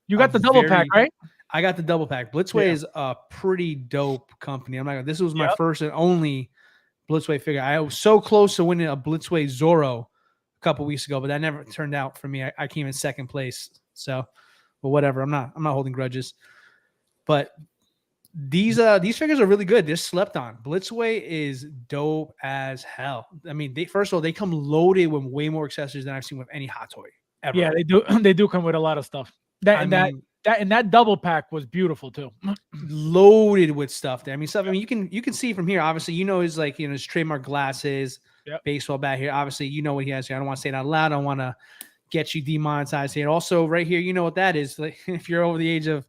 You got the double pack, right? I got the double pack. Blitzway is a pretty dope company. I'm not. This was my first and only Blitzway figure. I was so close to winning a Blitzway Zorro a couple weeks ago, but that never turned out for me. I came in second place. So, but whatever. I'm not holding grudges. But these figures are really good. They're slept on. Blitzway is dope as hell. I mean, first of all, they come loaded with way more accessories than I've seen with any Hot Toy ever. Yeah, they do. They do come with a lot of stuff. That double pack was beautiful too. Loaded with stuff there. I mean, stuff. I mean, you can see from here. Obviously, his his trademark glasses, baseball bat here. Obviously, you know what he has here. I don't want to say it out loud. I don't want to get you demonetized here. Also, right here, you know what that is. Like, if you're over the age of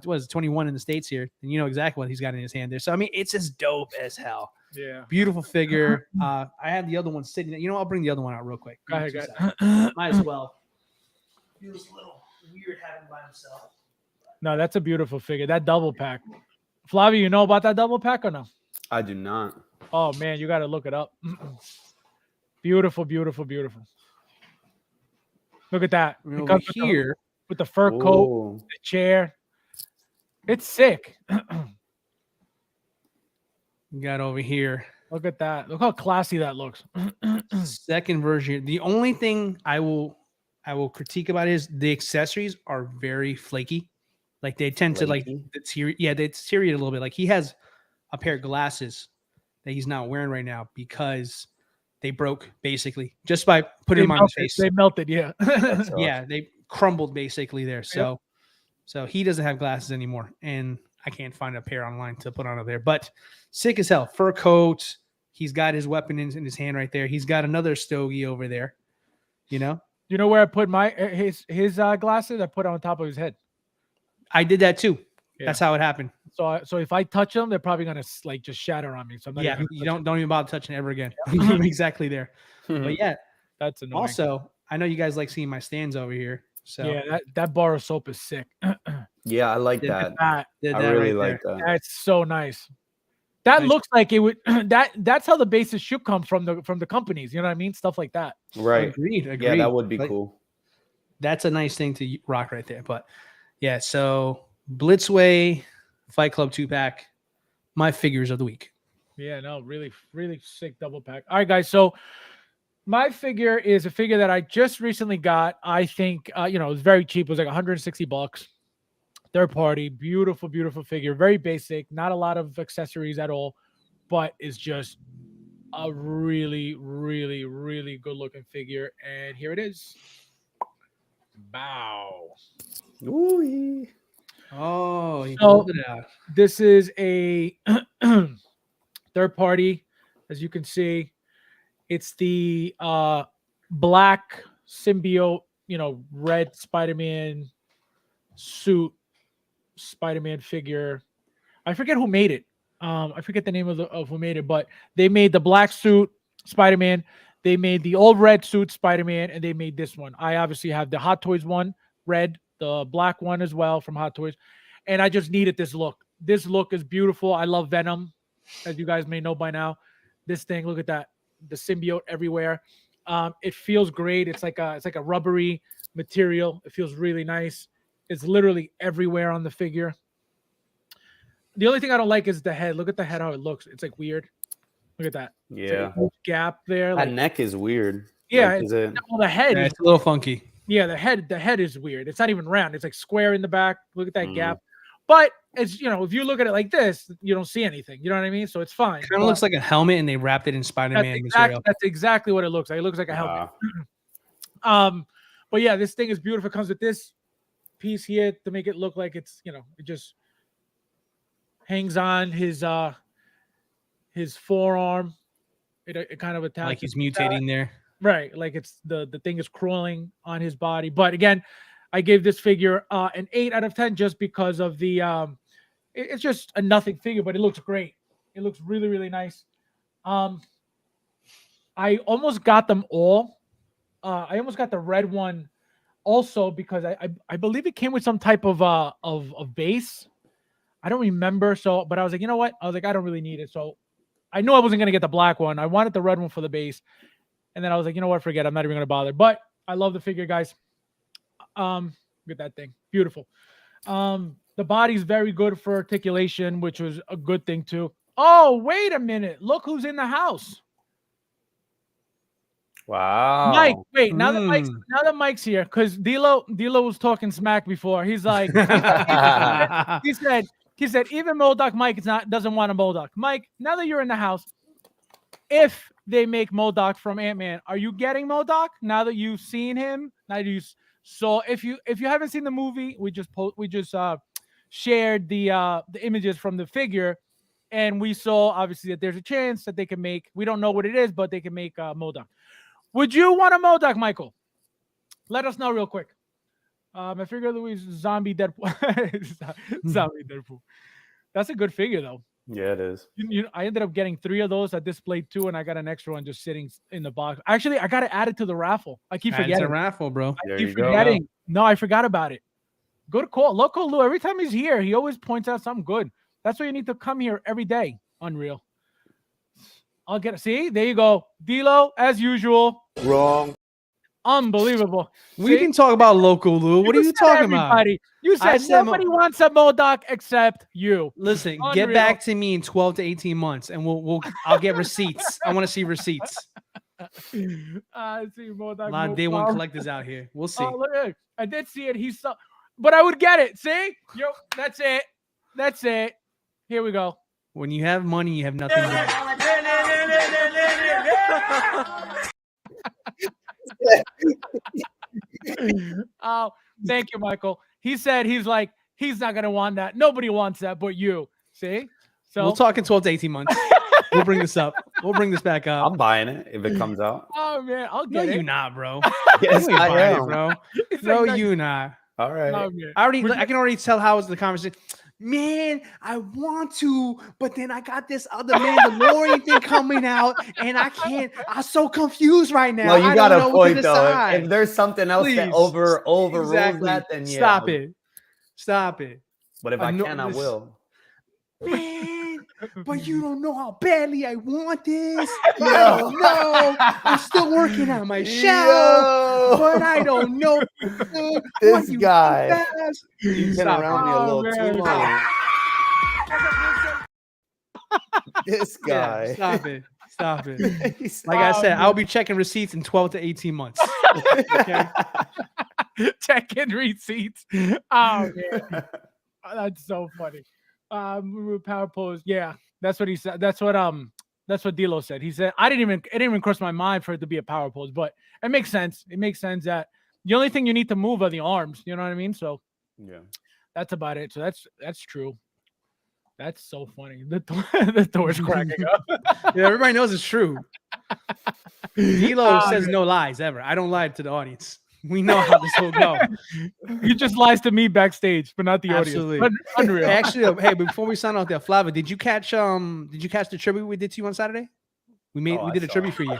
21 in the States here, then you know exactly what he's got in his hand there. So I mean, it's as dope as hell. Yeah. Beautiful figure. I have the other one sitting there. You know, I'll bring the other one out real quick. Go ahead, guys. Might as well. Feels a little weird having by himself. No, that's a beautiful figure. That double pack. Flavio, you know about that double pack or no? I do not. Oh man, you got to look it up. Beautiful, beautiful, beautiful. Look at that. It Over comes here. with the fur coat, the chair. It's sick. We got over here. Look at that. Look how classy that looks. Second version. The only thing I will critique about it is the accessories are very flaky. Like they tend to like they deteriorate a little bit. Like he has a pair of glasses that he's not wearing right now because they broke basically just by putting them on his face. They melted, yeah. Yeah, they crumbled basically there. So he doesn't have glasses anymore, and I can't find a pair online to put on there. But sick as hell. Fur coat. He's got his weapon in his hand right there. He's got another stogie over there. You know? You know where I put his glasses? I put it on top of his head. I did that too. Yeah. That's how it happened. So if I touch them, they're probably gonna like just shatter on me. So I'm not you don't even bother touching it ever again. Exactly there. But yeah, that's annoying. Also, I know you guys like seeing my stands over here. So yeah, that bar of soap is sick. Yeah, I like that. I really like that. That's so nice. That looks like it would. That's how the bases should come from the companies. You know what I mean? Stuff like that. Right. Agreed. Yeah, that would be cool. That's a nice thing to rock right there. But yeah, so Blitzway, Fight Club 2-pack, my figures of the week. Yeah, no, really, really sick double pack. All right, guys. So my figure is a figure that I just recently got. I think it was very cheap. It was like $160. Third party, beautiful, beautiful figure. Very basic, not a lot of accessories at all, but it's just a really, really, really good looking figure. And here it is. Bow. Ooh. Oh, he so pulled it out. This is a third party, as you can see. It's the black symbiote, red Spider-Man suit Spider-Man figure. I forget who made it. I forget the name of who made it, but they made the black suit Spider-Man. They made the old red suit Spider-Man, and they made this one. I obviously have the Hot Toys one, red, the black one as well from Hot Toys, and I just needed this look. This look is beautiful. I love Venom, as you guys may know by now. This thing, look at that, the symbiote everywhere. It feels great. It's like a rubbery material. It feels really nice. It's literally everywhere on the figure. The only thing I don't like is the head. Look at the head, how it looks. It's like weird. Look at that. Yeah. Like gap there. That neck is weird. Yeah. Like, the head is it's a little funky. Yeah, the head is weird. It's not even round. It's like square in the back. Look at that gap. But it's, if you look at it like this, you don't see anything. You know what I mean? So it's fine. Kind of looks like a helmet, and they wrapped it in Spider-Man material. That's exactly what it looks like. It looks like a helmet. But yeah, this thing is beautiful. It comes with this piece here to make it look like it's, it just hangs on his forearm. It kind of attaches like he's mutating there. Right, like it's the thing is crawling on his body. But again, I gave this figure an 8 out of 10 just because of the it's just a nothing figure, but it looks great. It looks really, really nice. I almost got them all. I almost got the red one also because I believe it came with some type of base. I don't remember. So, but I was like, you know what? I was like, I don't really need it. So I knew I wasn't going to get the black one. I wanted the red one for the base. And then I was like, you know what? Forget it. I'm not even going to bother. But I love the figure, guys. Look at that thing. Beautiful. The body's very good for articulation, which was a good thing too. Oh, wait a minute. Look who's in the house. Wow. Mike, wait. Now that Mike's here, because Dilo was talking smack before. He's like, he said, even Modoc Mike doesn't want a Modoc. Mike, now that you're in the house, if they make Modoc from Ant-Man, are you getting Modoc now that you've seen him? Now you saw. If you haven't seen the movie, we just shared the images from the figure, and we saw obviously that there's a chance that they can make. We don't know what it is, but they can make Modoc. Would you want a Modoc, Michael? Let us know real quick. I figure Louis zombie Deadpool. Zombie Deadpool. That's a good figure though. Yeah, it is. I ended up getting 3 of those. I displayed 2, and I got an extra one just sitting in the box. Actually, I got to add it to the raffle. I keep It's a forgetting. raffle, bro. There I keep you go. forgetting. No, I forgot about it. Go to Local Lou. Every time he's here, he always points out something good. That's why you need to come here every day. Unreal. I'll get it. See, there you go. D-Lo, as usual. Wrong. Unbelievable. We See? can talk about Local Lou. What are you said talking everybody. about? You I said said nobody wants a Modoc except you. Listen, Unreal. get back to me in 12 to 18 months, and I'll get receipts. I want to see receipts. I see Modoc. A lot of day one collectors out here. We'll see. Oh, look at it. I did see it. He saw, but I would get it. See? Yo, that's it. That's it. Here we go. When you have money, you have nothing. Oh, thank you, Michael. He said he's not gonna want that. Nobody wants that but you. See? So We'll talk in 12 to 18 months. We'll bring this up. We'll bring this back up. I'm buying it if it comes out. Oh man, I'll No, get it. you not, bro. Yes, You ain't I buying it, am. bro. He said No, he's not- you not. All right. Oh, man. I can already tell how it's the conversation. Man, I want to, but then I got this other Mandalorian thing coming out, and I can't. I'm so confused right now. No, you I got don't a know what to point though. decide. If there's something else that Please. overrules Exactly. that, then yeah. Stop it. Stop it. But if I I know can, I this- will. Man, but you don't know how badly I want this. Yo. I don't know. I'm still working on my shelf, Yo. but I don't know. Dude, This what you guy. fast. You've been Stop around me a Oh, little too man. long. This Yeah, guy. stop it. Stop it. He's- Like I Oh, said, man. I'll be checking receipts in 12 to 18 months. Okay. Checking receipts. Oh man, that's so funny. Power pose. Yeah, that's what he said. That's what D'Lo said. He said it didn't even cross my mind for it to be a power pose, but it makes sense. It makes sense that the only thing you need to move are the arms. You know what I mean? So Yeah. that's about it. So that's true. That's so funny. The door's cracking up. Yeah, everybody knows it's true. D'Lo says no lies ever. I don't lie to the audience. We know how this will go. He just lies to me backstage, but not the Absolutely. audience. Unreal. Actually, hey, before we sign off there, Flava, did you catch the tribute we did to you on Saturday? We I did a saw tribute it. for you.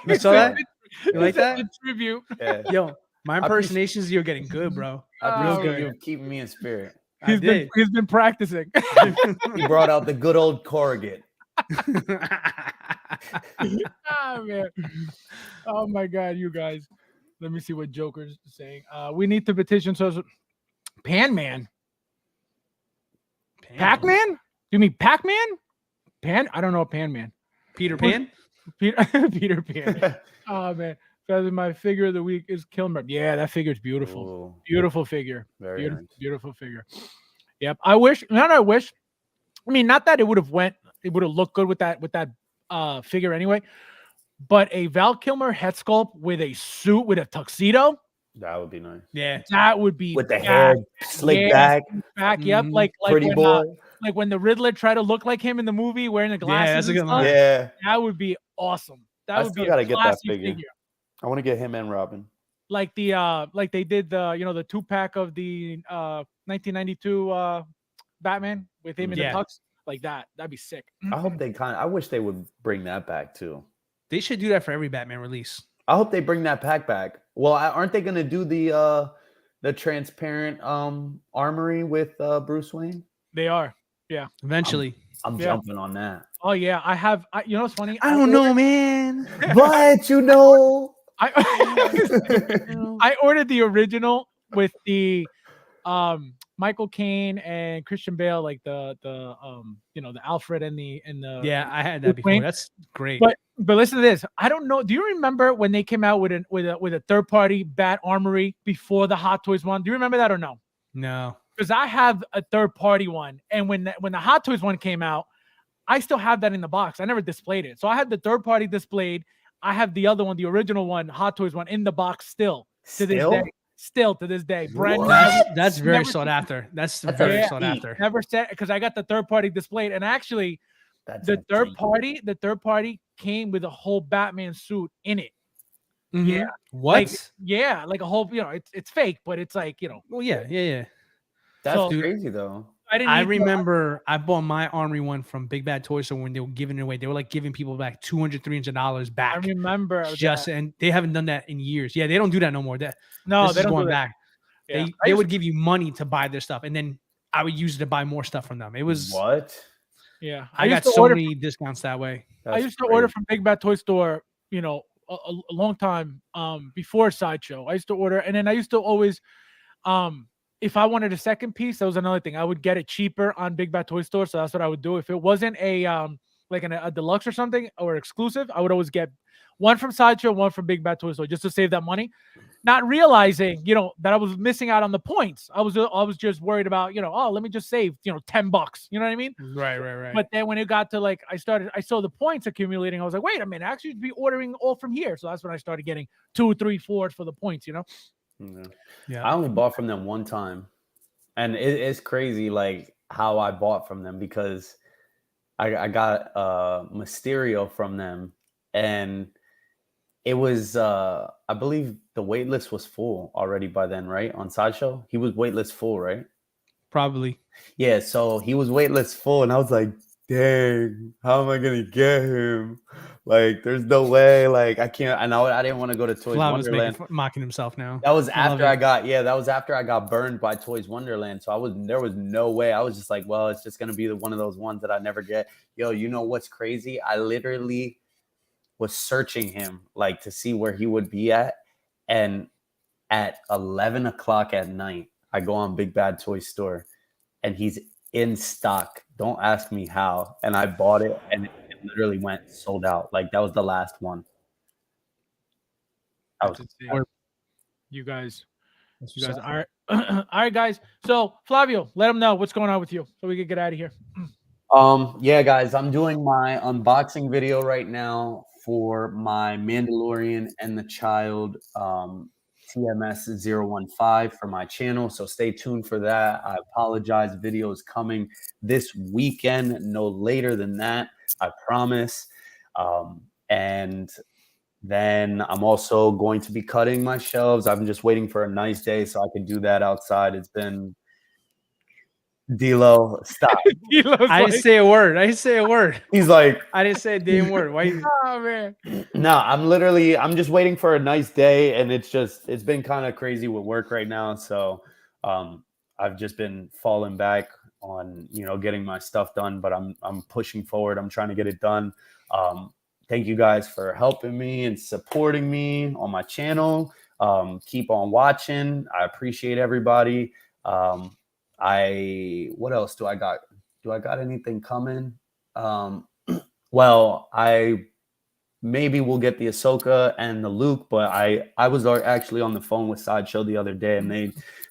You saw that? You like that? The tribute. Yeah. Yo, my appreciate- impersonations, you're getting good, bro. I Real appreciate good. you keeping me in spirit. I did. He's been practicing. He brought out the good old corrugate. Oh man. Oh my god, you guys. Let me see what Joker's saying. We need to petition social Pan Man. Pac-Man? You mean Pac-Man? Pan? I don't know a Pan Man. Peter Pan? Peter Pan. Oh man. So my figure of the week is Kilmer. Yeah, that figure's beautiful. Ooh, Beautiful figure. very Beautiful, nice. beautiful figure. Yep. I wish. I mean, not that it would have looked good with that figure anyway, but a Val Kilmer head sculpt with a suit with a tuxedo, That would be nice. Yeah. that would be With the bad. hair slicked Yeah, back, Yep. Mhm. Like pretty boy. like when the Riddler tried to look like him in the movie wearing the glasses. that's a and good line. stuff, Yeah. That would be awesome. That I would still be a gotta get that classy figure. I want to get him and Robin. Like like they did the the 2-pack of the 1992 Batman with him in Yeah. the tux, like that. That'd be sick. I hope I wish they would bring that back too. They should do that for every Batman release. I hope they bring that pack back. Well, aren't they going to do the transparent armory with Bruce Wayne? They are. Eventually. I'm Yeah. jumping on that. Oh yeah, I have. You know what's funny? I don't know, man. But you know, I I ordered the original with the Michael Caine and Christian Bale, like the Alfred and the Yeah, I had that Bruce before. Wayne. That's great. But listen to this. I don't know. Do you remember when they came out with a third party Bat Armory before the Hot Toys one? Do you remember that or no? No. Because I have a third party one, and when the Hot Toys one came out, I still have that in the box. I never displayed it, so I had the third party displayed. I have the other one, the original one, Hot Toys one, in the box still to this day. Still to this day, brand new. That's very Never sought seen- after. That's That's very a sought feat. after. Never said because I got the third party displayed, and actually, That's the a third feat. party came with a whole Batman suit in it. Yeah. What? Like a whole, it's fake, but it's like, Well, yeah. That's So- crazy though. I didn't. I need to- remember I bought my Armory one from Big Bad Toy Store when they were giving it away. They were like giving people back $200, $300 back. I remember Just that. and they haven't done that in years. Yeah, they don't do that no more. This No, is they don't going do that. back. Yeah. They would give you money to buy their stuff, and then I would use it to buy more stuff from them. It was What? Yeah, I used got to so order many discounts that way. I used to order from Big Bad Toy Store, a long time before Sideshow. I used to order, and then I used to always, if I wanted a second piece, that was another thing. I would get it cheaper on Big Bad Toy Store, so that's what I would do. If it wasn't a deluxe or something or exclusive, I would always get one from Sideshow, one from Big Bad Toy Store, just to save that money. Not realizing, that I was missing out on the points. I was just worried about, let me just save, $10. You know what I mean? Right. But then when it got to I saw the points accumulating. I was like, wait a minute, I actually should be ordering all from here. So that's when I started getting 2, 3, 4 for the points, Yeah. I only bought from them one time, and it's crazy like how I bought from them, because I got Mysterio from them, and it was I believe the wait list was full already by then, right? On Sideshow, he was wait list full, right? Probably. Yeah, so he was wait list full, and I was like, dang, how am I gonna get him? Like, there's no way. Like, I can't. I didn't want to go to Toys Flav was Wonderland. mocking himself now. That was I love after it. that was after I got burned by Toys Wonderland. So there was no way. I was just like, well, it's just gonna be one of those ones that I never get. Yo, you know what's crazy? I literally was searching him like to see where he would be at, and at 11 o'clock at night, I go on Big Bad Toy Store, and he's in stock. Don't ask me how. And I bought it, and it literally went sold out. Like, that was the last one. You guys all right. All right, guys. So Flavio, let them know what's going on with you so we can get out of here. Yeah, guys, I'm doing my unboxing video right now for my Mandalorian and the Child TMS 015 for my channel. So stay tuned for that. I apologize. Video is coming this weekend, no later than that, I promise. And then I'm also going to be cutting my shelves. I'm just waiting for a nice day so I can do that outside. It's been D-Lo, stop. I didn't say a word. He's like, I didn't say a damn word. Why? Oh man. no, I'm just waiting for a nice day, and it's been kind of crazy with work right now. So I've just been falling back on, getting my stuff done, but I'm pushing forward. I'm trying to get it done. Thank you guys for helping me and supporting me on my channel. Keep on watching. I appreciate everybody. What else do I got? Do I got anything coming? Well, I maybe we'll get the Ahsoka and the Luke, but I was actually on the phone with Sideshow the other day, and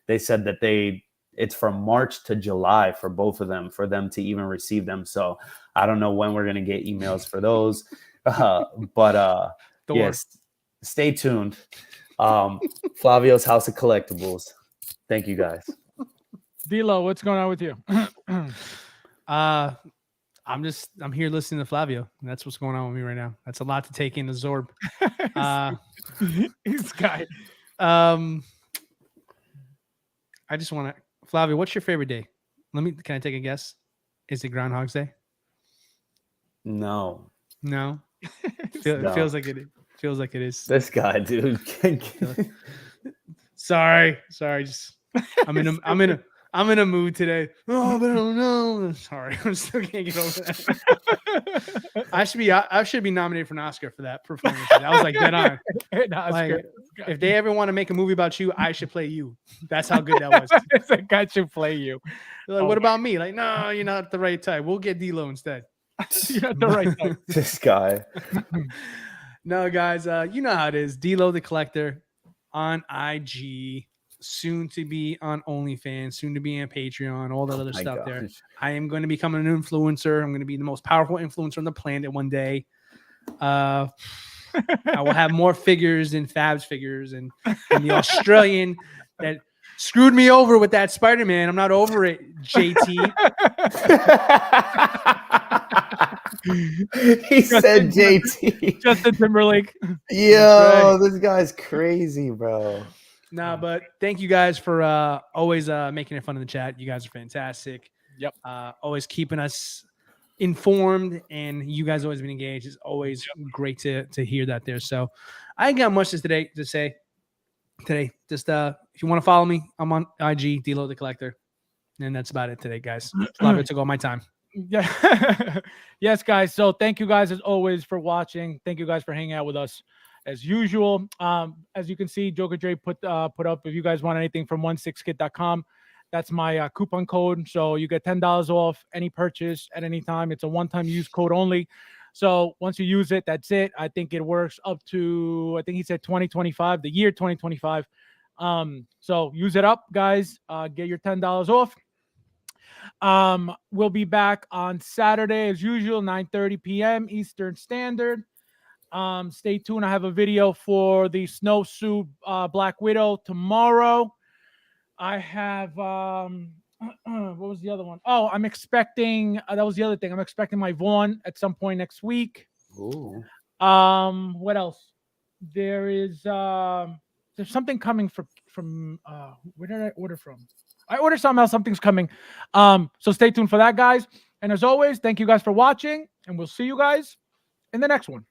they said that it's from March to July for both of them, for them to even receive them. So I don't know when we're gonna get emails for those, but yes, stay tuned. Flavio's House of Collectibles. Thank you guys. D-Lo, what's going on with you? I'm here listening to Flavio. That's what's going on with me right now. That's a lot to take in, absorb. This guy. I just want to, Flavio, what's your favorite day? Can I take a guess? Is it Groundhog's Day? No. No. It feels like it is. Feels like it is. This guy, dude. Sorry. Just I'm in a mood today. Oh, but I don't know. Sorry, I still can't get over that. I should be nominated for an Oscar for that performance. I was like dead on. Like, if they ever want to make a movie about you, I should play you. That's how good that was. It's like, I should play you. They're like, what about me? Like, no, you're not the right type. We'll get D-Lo instead. You're not the right type. This guy. No, guys, you know how it is. D-Lo the Collector on IG. Soon to be on OnlyFans, soon to be on Patreon, all that other stuff there. I am going to become an influencer. I'm going to be the most powerful influencer on the planet one day. I will have more figures than FabsFigures and the Australian that screwed me over with that Spider-Man. I'm not over it, JT. He said JT. Justin Timberlake. Yo, this guy's crazy, bro. Nah, but thank you guys for always making it fun in the chat. You guys are fantastic. Yep. Always keeping us informed, and you guys always been engaged. It's always great to hear that there. So I ain't got much to say today. Just if you want to follow me, I'm on IG, Delo the Collector. And that's about it today, guys. Flavio took all my time. Yeah. Yes, guys. So thank you guys as always for watching. Thank you guys for hanging out with us as usual. As you can see, Joker Dre put up, if you guys want anything from 16kit.com, that's my coupon code. So you get $10 off any purchase at any time. It's a one-time use code only. So once you use it, that's it. I think it works up to, I think he said 2025, the year 2025. So use it up, guys. Get your $10 off. We'll be back on Saturday as usual, 9:30 p.m. Eastern Standard. Stay tuned. I have a video for the snowsuit Black Widow tomorrow. I have what was the other one? Oh, I'm expecting that was the other thing. I'm expecting my Vaughn at some point next week. Ooh. What else? There's something coming from where did I order from? I ordered something else. Something's coming. So stay tuned for that, guys. And as always, thank you guys for watching, and we'll see you guys in the next one.